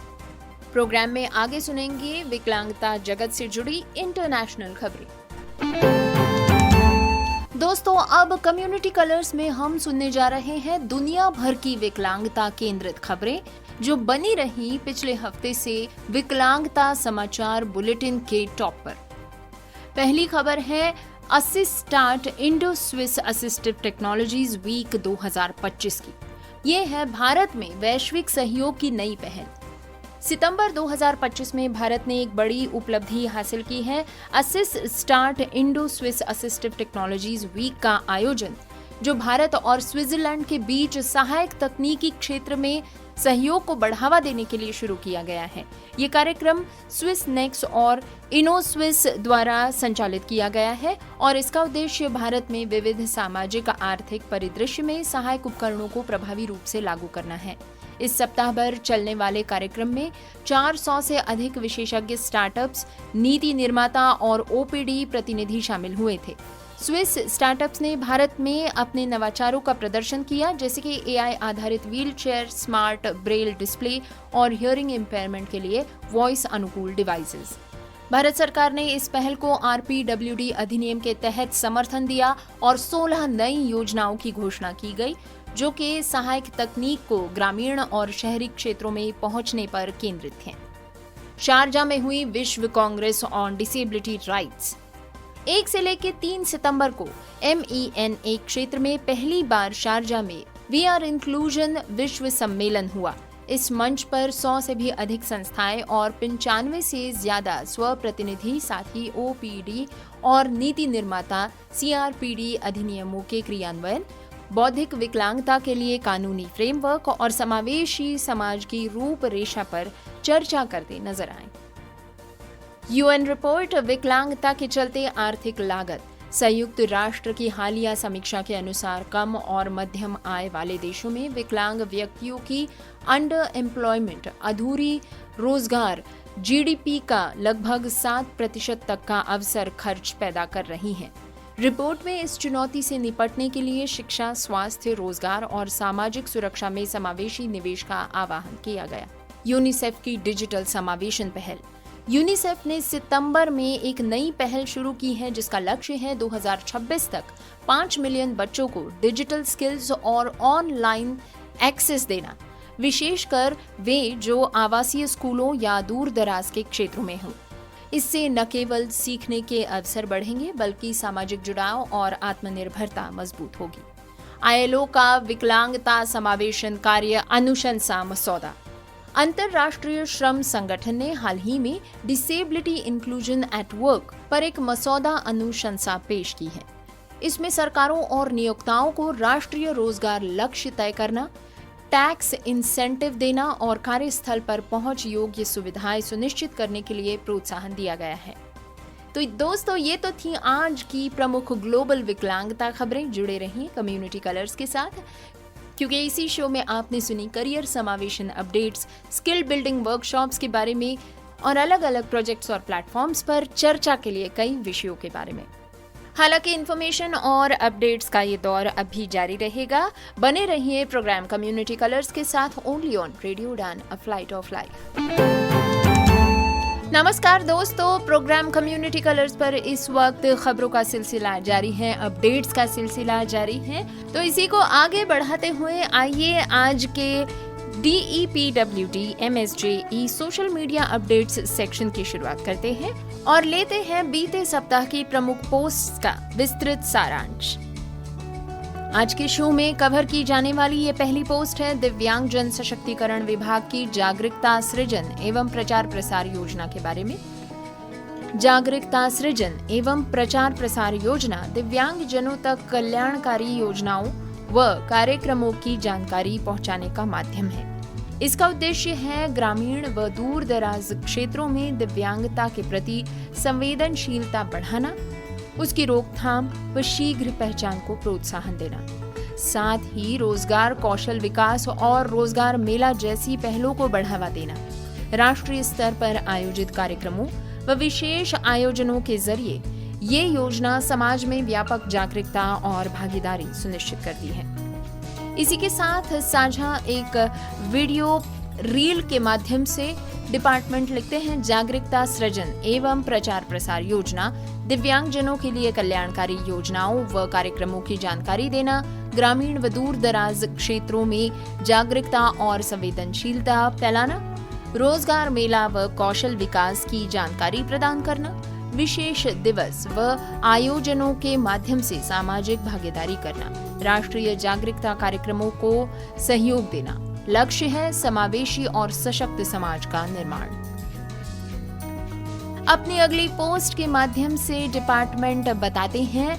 प्रोग्राम में आगे सुनेंगे विकलांगता जगत से जुड़ी इंटरनेशनल खबरें। दोस्तों, अब कम्युनिटी कलर्स में हम सुनने जा रहे हैं दुनिया भर की विकलांगता केंद्रित खबरें जो बनी रही पिछले हफ्ते से विकलांगता समाचार बुलेटिन के टॉप पर। पहली खबर है Assistart Indo Swiss assistive technologies week 2025 की। ये है भारत में वैश्विक सहयोग की नई पहल। सितंबर 2025 में भारत ने एक बड़ी उपलब्धि हासिल की है। Assistart Indo Swiss assistive technologies week का आयोजन, जो भारत और स्विट्जरलैंड के बीच सहायक तकनीकी क्षेत्र में सहयोग को बढ़ावा देने के लिए शुरू किया गया है। ये कार्यक्रम स्विस नेक्स और इनोस्विस द्वारा संचालित किया गया है और इसका उद्देश्य भारत में विविध सामाजिक आर्थिक परिदृश्य में सहायक उपकरणों को प्रभावी रूप से लागू करना है। इस सप्ताह भर चलने वाले कार्यक्रम में 400 से अधिक विशेषज्ञ स्टार्टअप्स, नीति निर्माता और OPD प्रतिनिधि शामिल हुए थे। स्विस स्टार्टअप्स ने भारत में अपने नवाचारों का प्रदर्शन किया, जैसे कि AI आधारित wheel chair, smart Braille display और हियरिंग इम्पेयरमेंट के लिए वॉइस अनुकूल डिवाइसेस। भारत सरकार ने इस पहल को RPWD अधिनियम के तहत समर्थन दिया और 16 नई योजनाओं की घोषणा की गई, जो कि सहायक तकनीक को ग्रामीण और शहरी क्षेत्रों में पहुंचने पर केंद्रित हैं। शारजा में हुई विश्व कांग्रेस ऑन डिसेबिलिटी राइट्स। 1 से लेकर 3 सितंबर को MENA क्षेत्र में पहली बार शारजा में वी आर इंक्लूजन विश्व सम्मेलन हुआ। इस मंच पर 100 से भी अधिक संस्थाएं और 95 से ज्यादा स्वप्रतिनिधि, साथ ही OPD और नीति निर्माता CRPD अधिनियमों के क्रियान्वयन, बौद्धिक विकलांगता के लिए कानूनी फ्रेमवर्क और समावेशी समाज की रूपरेखा पर चर्चा करते नजर आए। UN रिपोर्ट विकलांगता के चलते आर्थिक लागत। संयुक्त राष्ट्र की हालिया समीक्षा के अनुसार कम और मध्यम आय वाले देशों में विकलांग व्यक्तियों की अंडर एम्प्लॉयमेंट, अधूरी रोजगार GDP का लगभग 7% तक का अवसर खर्च पैदा कर रही है। रिपोर्ट में इस चुनौती से निपटने के लिए शिक्षा, स्वास्थ्य, रोजगार और सामाजिक सुरक्षा में समावेशी निवेश का आह्वान किया गया। यूनिसेफ की डिजिटल समावेशन पहल। यूनिसेफ ने सितंबर में एक नई पहल शुरू की है, जिसका लक्ष्य है 2026 तक 5 मिलियन बच्चों को डिजिटल स्किल्स और ऑनलाइन एक्सेस देना, विशेषकर वे जो आवासीय स्कूलों या दूर दराज के क्षेत्रों में हों। इससे न केवल सीखने के अवसर बढ़ेंगे, बल्कि सामाजिक जुड़ाव और आत्मनिर्भरता मजबूत होगी। ILO का विकलांगता समावेशन कार्य अनुशंसा मसौदा। अंतर्राष्ट्रीय श्रम संगठन ने हाल ही में डिसेबिलिटी इंक्लूजन एट वर्क पर एक मसौदा अनुशंसा पेश की है। इसमें सरकारों और नियोक्ताओं को राष्ट्रीय रोजगार लक्ष्य तय करना, टैक्स इंसेंटिव देना और कार्यस्थल पर पहुंच योग्य सुविधाएं सुनिश्चित करने के लिए प्रोत्साहन दिया गया है। तो दोस्तों, ये तो थी आज की प्रमुख ग्लोबल विकलांगता खबरें। जुड़े रहिए कम्युनिटी कलर्स के साथ, क्योंकि इसी शो में आपने सुनी करियर समावेशन अपडेट्स, स्किल बिल्डिंग वर्कशॉप्स के बारे में और अलग अलग प्रोजेक्ट्स और प्लेटफॉर्म्स पर चर्चा के लिए कई विषयों के बारे में। हालांकि इन्फॉर्मेशन और अपडेट्स का ये दौर अभी जारी रहेगा। बने रहिए प्रोग्राम कम्युनिटी कलर्स के साथ ओनली ऑन रेडियो उड़ान, अ फ्लाइट ऑफ लाइफ। नमस्कार दोस्तों, प्रोग्राम कम्युनिटी कलर्स पर इस वक्त खबरों का सिलसिला जारी है, अपडेट्स का सिलसिला जारी है। तो इसी को आगे बढ़ाते हुए आइए आज के DEPWD MSJE social media updates section की शुरुआत करते हैं और लेते हैं बीते सप्ताह की प्रमुख पोस्ट्स का विस्तृत सारांश। आज के शो में कवर की जाने वाली ये पहली पोस्ट है दिव्यांग जन सशक्तिकरण विभाग की जागरूकता सृजन एवं प्रचार प्रसार योजना के बारे में। जागरूकता सृजन एवं प्रचार प्रसार योजना दिव्यांग जनों तक कल्याणकारी योजनाओं व कार्यक्रमों की जानकारी पहुंचाने का माध्यम है। इसका उद्देश्य है ग्रामीण व दूर दराज क्षेत्रों में दिव्यांगता के प्रति संवेदनशीलता बढ़ाना, उसकी रोकथाम व शीघ्र पहचान को प्रोत्साहन देना, साथ ही रोजगार, कौशल विकास और रोजगार मेला जैसी पहलों को बढ़ावा देना। राष्ट्रीय स्तर पर आयोजित कार्यक्रमों व विशेष आयोजनों के जरिए ये योजना समाज में व्यापक जागरूकता और भागीदारी सुनिश्चित करती है। इसी के साथ साझा एक वीडियो रील के माध्यम से डिपार्टमेंट लिखते हैं जागरूकता सृजन एवं प्रचार प्रसार योजना दिव्यांगजनों के लिए कल्याणकारी योजनाओं व कार्यक्रमों की जानकारी देना, ग्रामीण व दूर दराज क्षेत्रों में जागरूकता और संवेदनशीलता फैलाना, रोजगार मेला व कौशल विकास की जानकारी प्रदान करना, विशेष दिवस व आयोजनों के माध्यम से सामाजिक भागीदारी करना, राष्ट्रीय जागरूकता कार्यक्रमों को सहयोग देना। लक्ष्य है समावेशी और सशक्त समाज का निर्माण। अपनी अगली पोस्ट के माध्यम से डिपार्टमेंट बताते हैं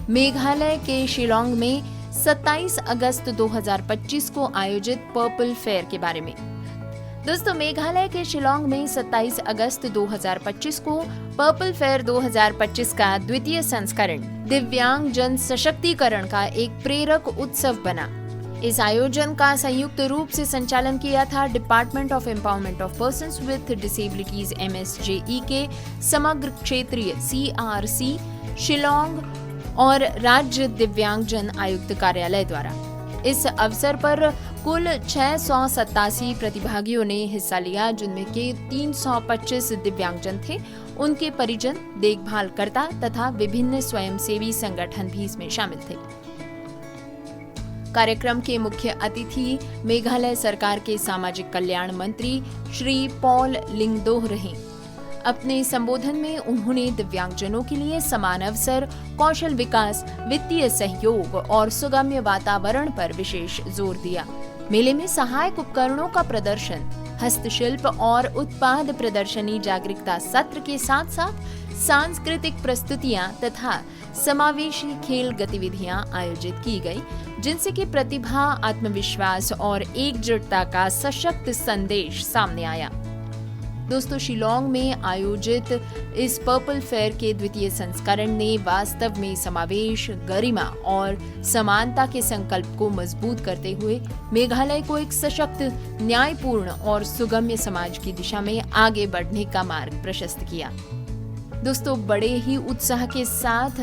मेघालय के शिलांग में 27 अगस्त 2025 को आयोजित पर्पल फेयर के बारे में। दोस्तों, मेघालय के शिलांग में 27 अगस्त 2025 को पर्पल फेयर 2025 का द्वितीय संस्करण दिव्यांग जन सशक्तिकरण का एक प्रेरक उत्सव बना। इस आयोजन का संयुक्त रूप से संचालन किया था department of empowerment of persons with disabilities MSJE के समग्र क्षेत्रीय CRC शिलांग और राज्य दिव्यांगजन आयुक्त कार्यालय द्वारा। इस अवसर पर कुल 687 प्रतिभागियों ने हिस्सा लिया, जिनमें के 325 दिव्यांगजन थे। उनके परिजन, देखभालकर्ता तथा विभिन्न स्वयंसेवी संगठन भी इसमें शामिल थे। कार्यक्रम के मुख्य अतिथि मेघालय सरकार के सामाजिक कल्याण मंत्री श्री पॉल लिंगदोह रहे। अपने संबोधन में उन्होंने दिव्यांगजनों के लिए समान अवसर, कौशल विकास, वित्तीय सहयोग और सुगम्य वातावरण पर विशेष जोर दिया। मेले में सहायक उपकरणों का प्रदर्शन, हस्तशिल्प और उत्पाद प्रदर्शनी, जागरूकता सत्र के साथ साथ सांस्कृतिक प्रस्तुतियां तथा समावेशी खेल गतिविधियां आयोजित की गई, जिनसे कि प्रतिभा, आत्मविश्वास और एकजुटता का सशक्त संदेश सामने आया। दोस्तों, शिलांग में आयोजित इस पर्पल फेयर के द्वितीय संस्करण ने वास्तव में समावेश, गरिमा और समानता के संकल्प को मजबूत करते हुए मेघालय को एक सशक्त, न्यायपूर्ण और सुगम्य समाज की दिशा में आगे बढ़ने का मार्ग प्रशस्त किया। दोस्तों, बड़े ही उत्साह के साथ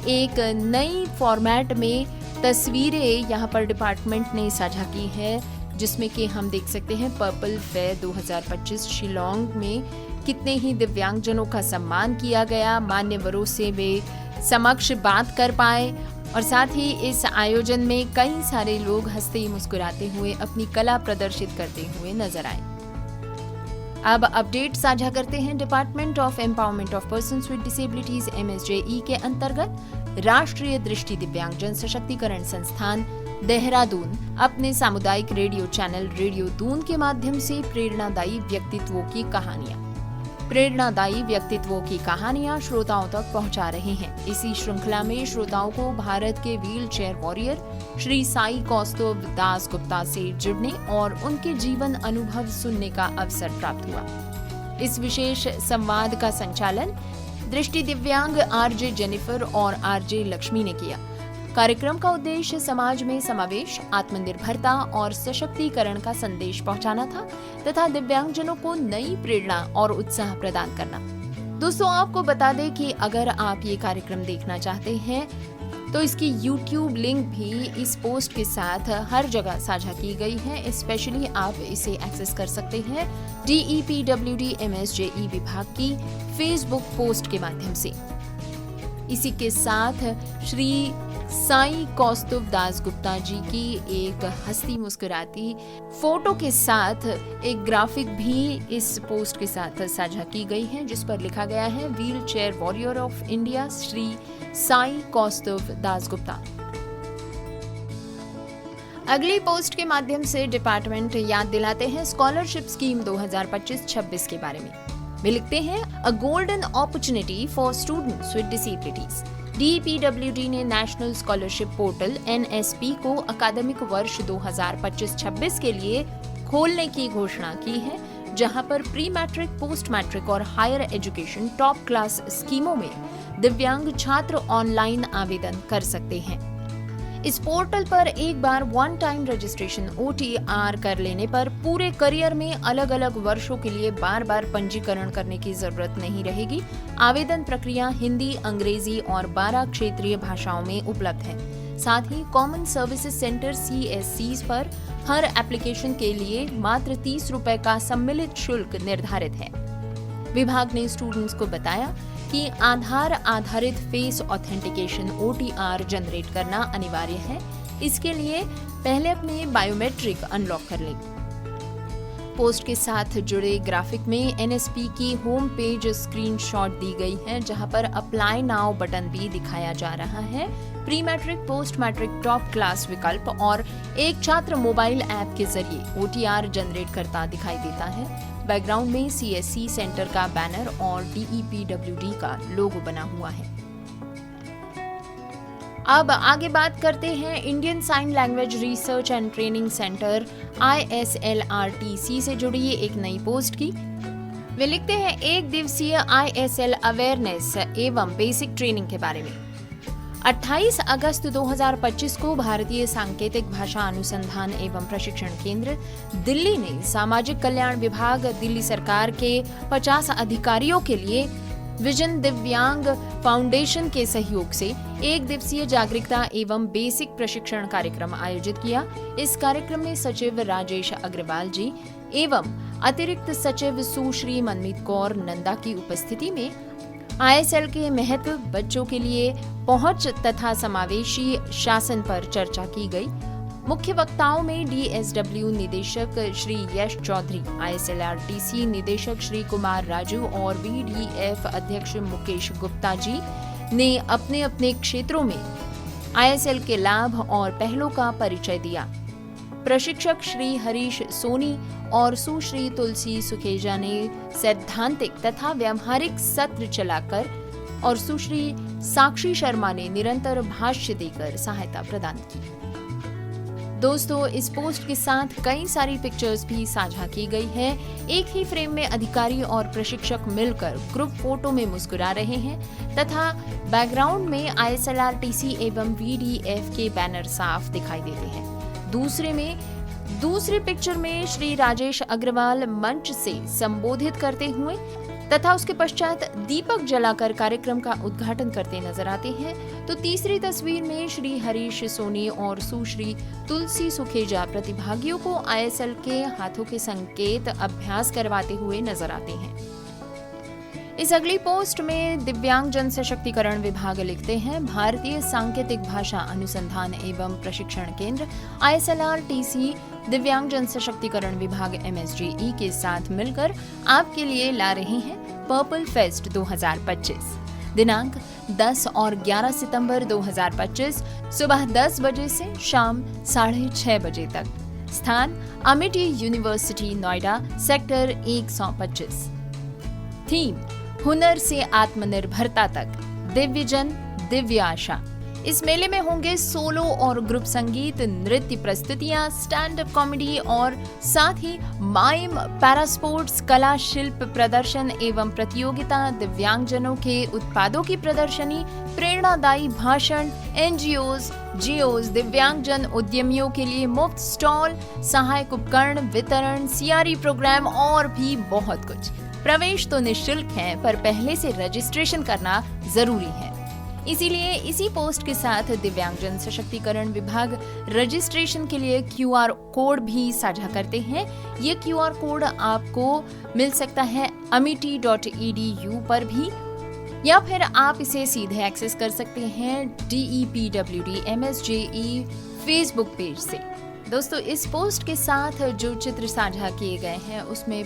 एक नई फॉर्मेट में तस्वीरें यहाँ पर डिपार्टमेंट ने साझा की है, जिसमें कि हम देख सकते हैं पर्पल फेयर 2025 शिलांग में कितने ही दिव्यांगजनों का सम्मान किया गया, मान्यवरों से वे समक्ष बात कर पाए और साथ ही इस आयोजन में कई सारे लोग हंसते मुस्कुराते हुए अपनी कला प्रदर्शित करते हुए नजर आए। अब अपडेट साझा करते हैं department of empowerment of persons with disabilities MSJE के अंतर्गत राष्ट्रीय दृष्टि दिव्यांगजन सशक्तिकरण संस्थान देहरादून अपने सामुदायिक रेडियो चैनल रेडियो दून के माध्यम से प्रेरणादायी व्यक्तित्वों की कहानियां श्रोताओं तक पहुंचा रहे हैं। इसी श्रृंखला में श्रोताओं को भारत के wheelchair warrior Shri Sai Kaustubh Das Gupta से जुड़ने और उनके जीवन अनुभव सुनने का अवसर प्राप्त हुआ। इस विशेष संवाद का संचालन दृष्टि दिव्यांग RJ जेनिफर और RJ लक्ष्मी ने किया। कार्यक्रम का उद्देश्य समाज में समावेश, आत्मनिर्भरता और सशक्तिकरण का संदेश पहुंचाना था तथा दिव्यांगजनों को नई प्रेरणा और उत्साह प्रदान करना। दोस्तों, आपको बता दें कि अगर आप ये कार्यक्रम देखना चाहते हैं तो इसकी YouTube लिंक भी इस पोस्ट के साथ हर जगह साझा की गई है। स्पेशली आप इसे एक्सेस कर सकते हैं DEPWD MSJE विभाग की फेसबुक पोस्ट के माध्यम से। इसी के साथ श्री साई कौस्तुभ दासगुप्ता जी की एक हंसती मुस्कुराती फोटो के साथ एक ग्राफिक भी इस पोस्ट के साथ साझा की गई है, जिस पर लिखा गया है wheelchair warrior of India Shri Sai Kaustubh Dasgupta. अगली पोस्ट के माध्यम से डिपार्टमेंट याद दिलाते हैं स्कॉलरशिप स्कीम 2025-26 के बारे में। वे लिखते हैं अ golden opportunity for students with disabilities. DEPWD ने नेशनल स्कॉलरशिप पोर्टल NSP को अकादमिक वर्ष 2025-26 के लिए खोलने की घोषणा की है, जहां पर प्री मैट्रिक, पोस्ट मैट्रिक और हायर एजुकेशन टॉप क्लास स्कीमों में दिव्यांग छात्र ऑनलाइन आवेदन कर सकते हैं। इस पोर्टल पर एक बार वन टाइम रजिस्ट्रेशन OTR कर लेने पर पूरे करियर में अलग अलग वर्षों के लिए बार बार पंजीकरण करने की जरूरत नहीं रहेगी। आवेदन प्रक्रिया हिंदी, अंग्रेजी और 12 क्षेत्रीय भाषाओं में उपलब्ध है। साथ ही कॉमन सर्विसेज सेंटर CSCs पर हर एप्लीकेशन के लिए मात्र 30 रुपए का सम्मिलित शुल्क निर्धारित है। विभाग ने स्टूडेंट्स को बताया कि आधार आधारित फेस ऑथेंटिकेशन OTR जनरेट करना अनिवार्य है। इसके लिए पहले अपने बायोमेट्रिक अनलॉक कर लें। पोस्ट के साथ जुड़े ग्राफिक में NSP की होम पेज स्क्रीनशॉट दी गई है, जहां पर अप्लाई नाउ बटन भी दिखाया जा रहा है। Pre matric, post matric, top class विकल्प और एक छात्र मोबाइल ऐप के जरिए OTR जनरेट करता दिखाई देता है। बैकग्राउंड में CSC सेंटर का बैनर और DEPWD का लोगो बना हुआ है। अब आगे बात करते हैं Indian Sign Language Research and Training Centre ISLRTC से जुड़ी एक नई पोस्ट की। वे लिखते हैं एक दिवसीय ISL अवेयरनेस एवं बेसिक ट्रेनिंग के बारे में। 28 अगस्त 2025 को भारतीय सांकेतिक भाषा अनुसंधान एवं प्रशिक्षण केंद्र दिल्ली ने सामाजिक कल्याण विभाग, दिल्ली सरकार के 50 अधिकारियों के लिए विजन दिव्यांग फाउंडेशन के सहयोग से एक दिवसीय जागरूकता एवं बेसिक प्रशिक्षण कार्यक्रम आयोजित किया। इस कार्यक्रम में सचिव राजेश अग्रवाल जी एवं अतिरिक्त सचिव सुश्री मनमीत कौर नंदा की उपस्थिति में ISL के महत्व, बच्चों के लिए पहुंच तथा समावेशी शासन पर चर्चा की गई। मुख्य वक्ताओं में DSW निदेशक श्री यश चौधरी, ISLRTC निदेशक श्री कुमार राजू और VDF अध्यक्ष मुकेश गुप्ता जी ने अपने अपने क्षेत्रों में ISL के लाभ और पहलों का परिचय दिया। प्रशिक्षक श्री हरीश सोनी और सुश्री तुलसी सुखेजा ने सैद्धांतिक तथा व्यावहारिक सत्र चलाकर और सुश्री साक्षी शर्मा ने निरंतर भाष्य देकर सहायता प्रदान की। दोस्तों, इस पोस्ट के साथ कई सारी पिक्चर्स भी साझा की गई है। एक ही फ्रेम में अधिकारी और प्रशिक्षक मिलकर ग्रुप फोटो में मुस्कुरा रहे हैं तथा बैकग्राउंड में ISLRTC एवं VDF के बैनर साफ दिखाई देते हैं। दूसरी पिक्चर में श्री राजेश अग्रवाल मंच से संबोधित करते हुए तथा उसके पश्चात दीपक जलाकर कार्यक्रम का उद्घाटन करते नजर आते हैं। तो तीसरी तस्वीर में श्री हरीश सोनी और सुश्री तुलसी सुखेजा प्रतिभागियों को ISL के हाथों के संकेत अभ्यास करवाते हुए नजर आते हैं। इस अगली पोस्ट में दिव्यांग जन सशक्तिकरण विभाग लिखते हैं भारतीय सांकेतिक भाषा अनुसंधान एवं प्रशिक्षण केंद्र ISLRTC दिव्यांग जन सशक्तिकरण विभाग MSJE के साथ मिलकर आपके लिए ला रहे हैं पर्पल फेस्ट 2025। दिनांक 10 और 11 सितंबर 2025 सुबह 10 बजे से शाम 6:30 बजे तक। स्थान Amity university Noida sector 125। Theme हुनर से आत्मनिर्भरता तक, दिव्यजन दिव्य आशा। इस मेले में होंगे सोलो और ग्रुप संगीत, नृत्य प्रस्तुतियां, स्टैंड अप कॉमेडी और साथ ही माइम, पैरा स्पोर्ट्स, कला शिल्प प्रदर्शन एवं प्रतियोगिता, दिव्यांगजनों के उत्पादों की प्रदर्शनी, प्रेरणादायी भाषण, एनजीओज, जियोज, दिव्यांगजन उद्यमियों के लिए मुफ्त स्टॉल, सहायक उपकरण वितरण, सीआरई प्रोग्राम और भी बहुत कुछ। प्रवेश तो निःशुल्क है, पर पहले से रजिस्ट्रेशन करना जरूरी है। इसीलिए इसी पोस्ट के साथ दिव्यांगजन सशक्तिकरण विभाग रजिस्ट्रेशन के लिए क्यूआर कोड भी साझा करते हैं। ये क्यूआर कोड आपको मिल सकता है amity.edu पर भी, या फिर आप इसे सीधे एक्सेस कर सकते हैं DEPWD MSJE फेसबुक पेज से। दोस्तों, इस पोस्ट के साथ जो चित्र साझा किए गए हैं उसमें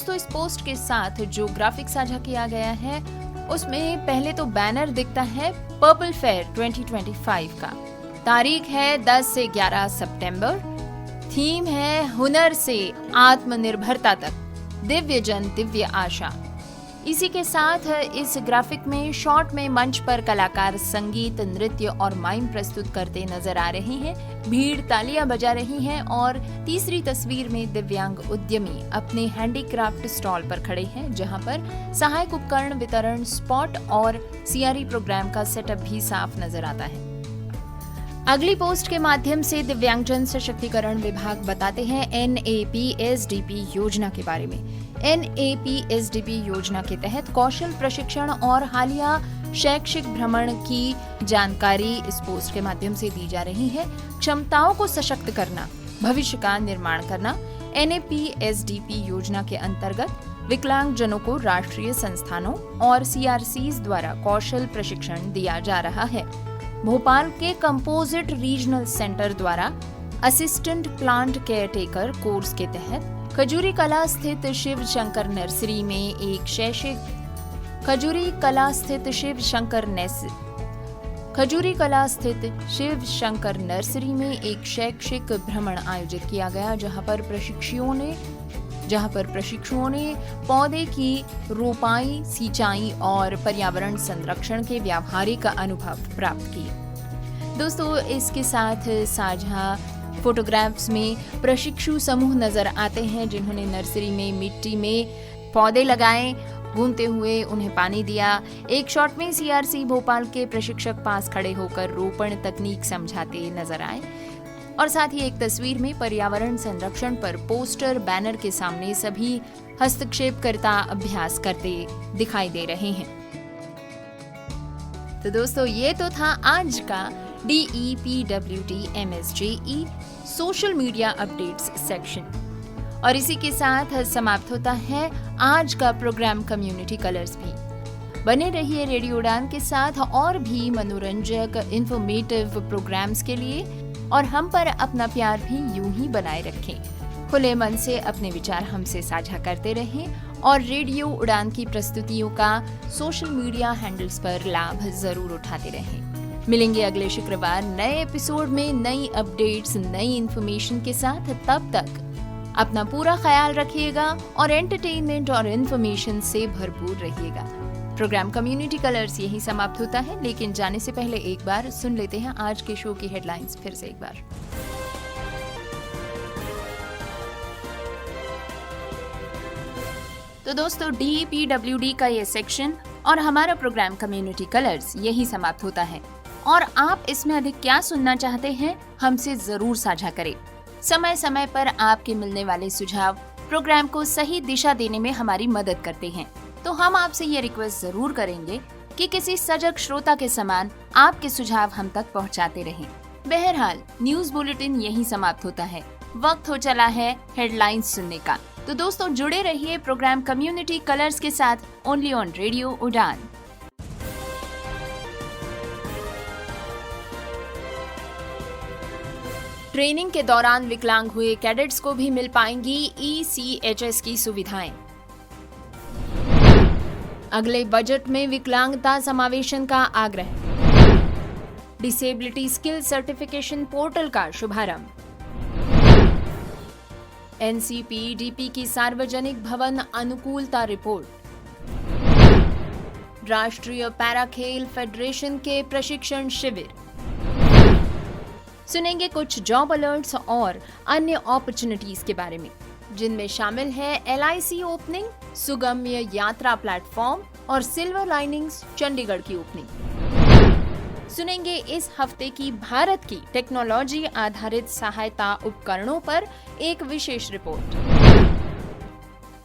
इस पोस्ट के साथ जो ग्राफिक साझा किया गया है उसमें पहले तो बैनर दिखता है पर्पल फेयर 2025 का। तारीख है 10 से 11 सितंबर। थीम है हुनर से आत्मनिर्भरता तक, दिव्य जन दिव्य आशा। इसी के साथ इस ग्राफिक में शॉर्ट में मंच पर कलाकार संगीत, नृत्य और माइम प्रस्तुत करते नजर आ रहे हैं। भीड़ तालियां बजा रही है और तीसरी तस्वीर में दिव्यांग उद्यमी अपने हैंडीक्राफ्ट स्टॉल पर खड़े हैं, जहां पर सहायक उपकरण वितरण स्पॉट और सीआरई प्रोग्राम का सेटअप भी साफ नजर आता है। अगली पोस्ट के माध्यम से दिव्यांगजन सशक्तिकरण विभाग बताते हैं NAPSDP योजना के बारे में। NAPSDP योजना के तहत कौशल प्रशिक्षण और हालिया शैक्षिक भ्रमण की जानकारी इस पोस्ट के माध्यम से दी जा रही है। क्षमताओं को सशक्त करना, भविष्य का निर्माण करना। NAPSDP योजना के अंतर्गत विकलांगजनों को राष्ट्रीय संस्थानों और CRCs द्वारा कौशल प्रशिक्षण दिया जा रहा है। भोपाल के कंपोजिट रीजनल सेंटर द्वारा असिस्टेंट प्लांट केयरटेकर कोर्स के तहत खजूरी कला स्थित शिव शंकर नर्सरी में एक शैक्षिक भ्रमण आयोजित किया गया, जहां पर प्रशिक्षुओं ने पौधे की रोपाई, सिंचाई और पर्यावरण संरक्षण के व्यावहारिक अनुभव प्राप्त किए। दोस्तों, इसके साथ साझा फोटोग्राफ्स में प्रशिक्षु समूह नजर आते हैं, जिन्होंने नर्सरी में मिट्टी में पौधे लगाए, घूमते हुए उन्हें पानी दिया। एक शॉट में CRC भोपाल के प्रशिक्षक पास खड़े होकर रोपण तकनीक समझाते नजर आए और साथ ही एक तस्वीर में पर्यावरण संरक्षण पर पोस्टर बैनर के सामने सभी हस्तक्षेपकर्ता अभ्यास करते दिखाई दे रहे हैं। तो दोस्तों, ये तो था आज का DEPWD MSJE social media updates section, और इसी के साथ समाप्त होता है आज का प्रोग्राम कम्युनिटी कलर्स भी। बने रहिए रेडियो उड़ान के साथ और भी मनोरंजक इंफॉर्मेटिव प्रोग्राम्स के लिए, और हम पर अपना प्यार भी यूं ही बनाए रखें। खुले मन से अपने विचार हमसे साझा करते रहें और रेडियो उड़ान की प्रस्तुतियों का सोशल मीडिया हैंडल्स पर लाभ जरूर उठाते रहें। मिलेंगे अगले शुक्रवार नए एपिसोड में नई अपडेट्स, नई इन्फॉर्मेशन के साथ। तब तक अपना पूरा ख्याल रखिएगा और एंटरटेनमेंट और इन्फॉर्मेशन से भरपूर रहिएगा। प्रोग्राम कम्युनिटी कलर्स यही समाप्त होता है, लेकिन जाने से पहले एक बार सुन लेते हैं आज के शो की हेडलाइंस फिर से एक बार। तो दोस्तों, DEPWD का ये सेक्शन और हमारा प्रोग्राम कम्युनिटी कलर्स यही समाप्त होता है, और आप इसमें अधिक क्या सुनना चाहते हैं हमसे जरूर साझा करें। समय समय पर आपके मिलने वाले सुझाव प्रोग्राम को सही दिशा देने में हमारी मदद करते हैं, तो हम आपसे ये रिक्वेस्ट जरूर करेंगे कि किसी सजग श्रोता के समान आपके सुझाव हम तक पहुंचाते रहें। बहरहाल, न्यूज बुलेटिन यही समाप्त होता है। वक्त हो चला है हेडलाइंस सुनने का। तो दोस्तों, जुड़े रहिए प्रोग्राम कम्युनिटी कलर्स के साथ, ओनली ऑन रेडियो उड़ान। ट्रेनिंग के दौरान विकलांग हुए कैडेट्स को भी मिल पाएंगी ECHS की सुविधाएं। अगले बजट में विकलांगता समावेशन का आग्रह। डिसेबिलिटी स्किल सर्टिफिकेशन पोर्टल का शुभारंभ। NCPDP की सार्वजनिक भवन अनुकूलता रिपोर्ट। राष्ट्रीय पैरा खेल फेडरेशन के प्रशिक्षण शिविर। सुनेंगे कुछ जॉब अलर्ट्स और अन्य अपॉर्चुनिटीज के बारे में, जिनमें शामिल है LIC ओपनिंग, सुगम्य यात्रा प्लेटफॉर्म और सिल्वर लाइनिंग्स चंडीगढ़ की ओपनिंग। सुनेंगे इस हफ्ते की भारत की टेक्नोलॉजी आधारित सहायता उपकरणों पर एक विशेष रिपोर्ट।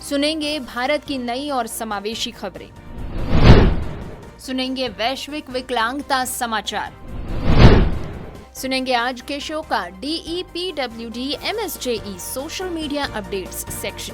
सुनेंगे भारत की नई और समावेशी खबरें। सुनेंगे वैश्विक विकलांगता समाचार। सुनेंगे आज के शो का DEPWD MSJE social media updates section.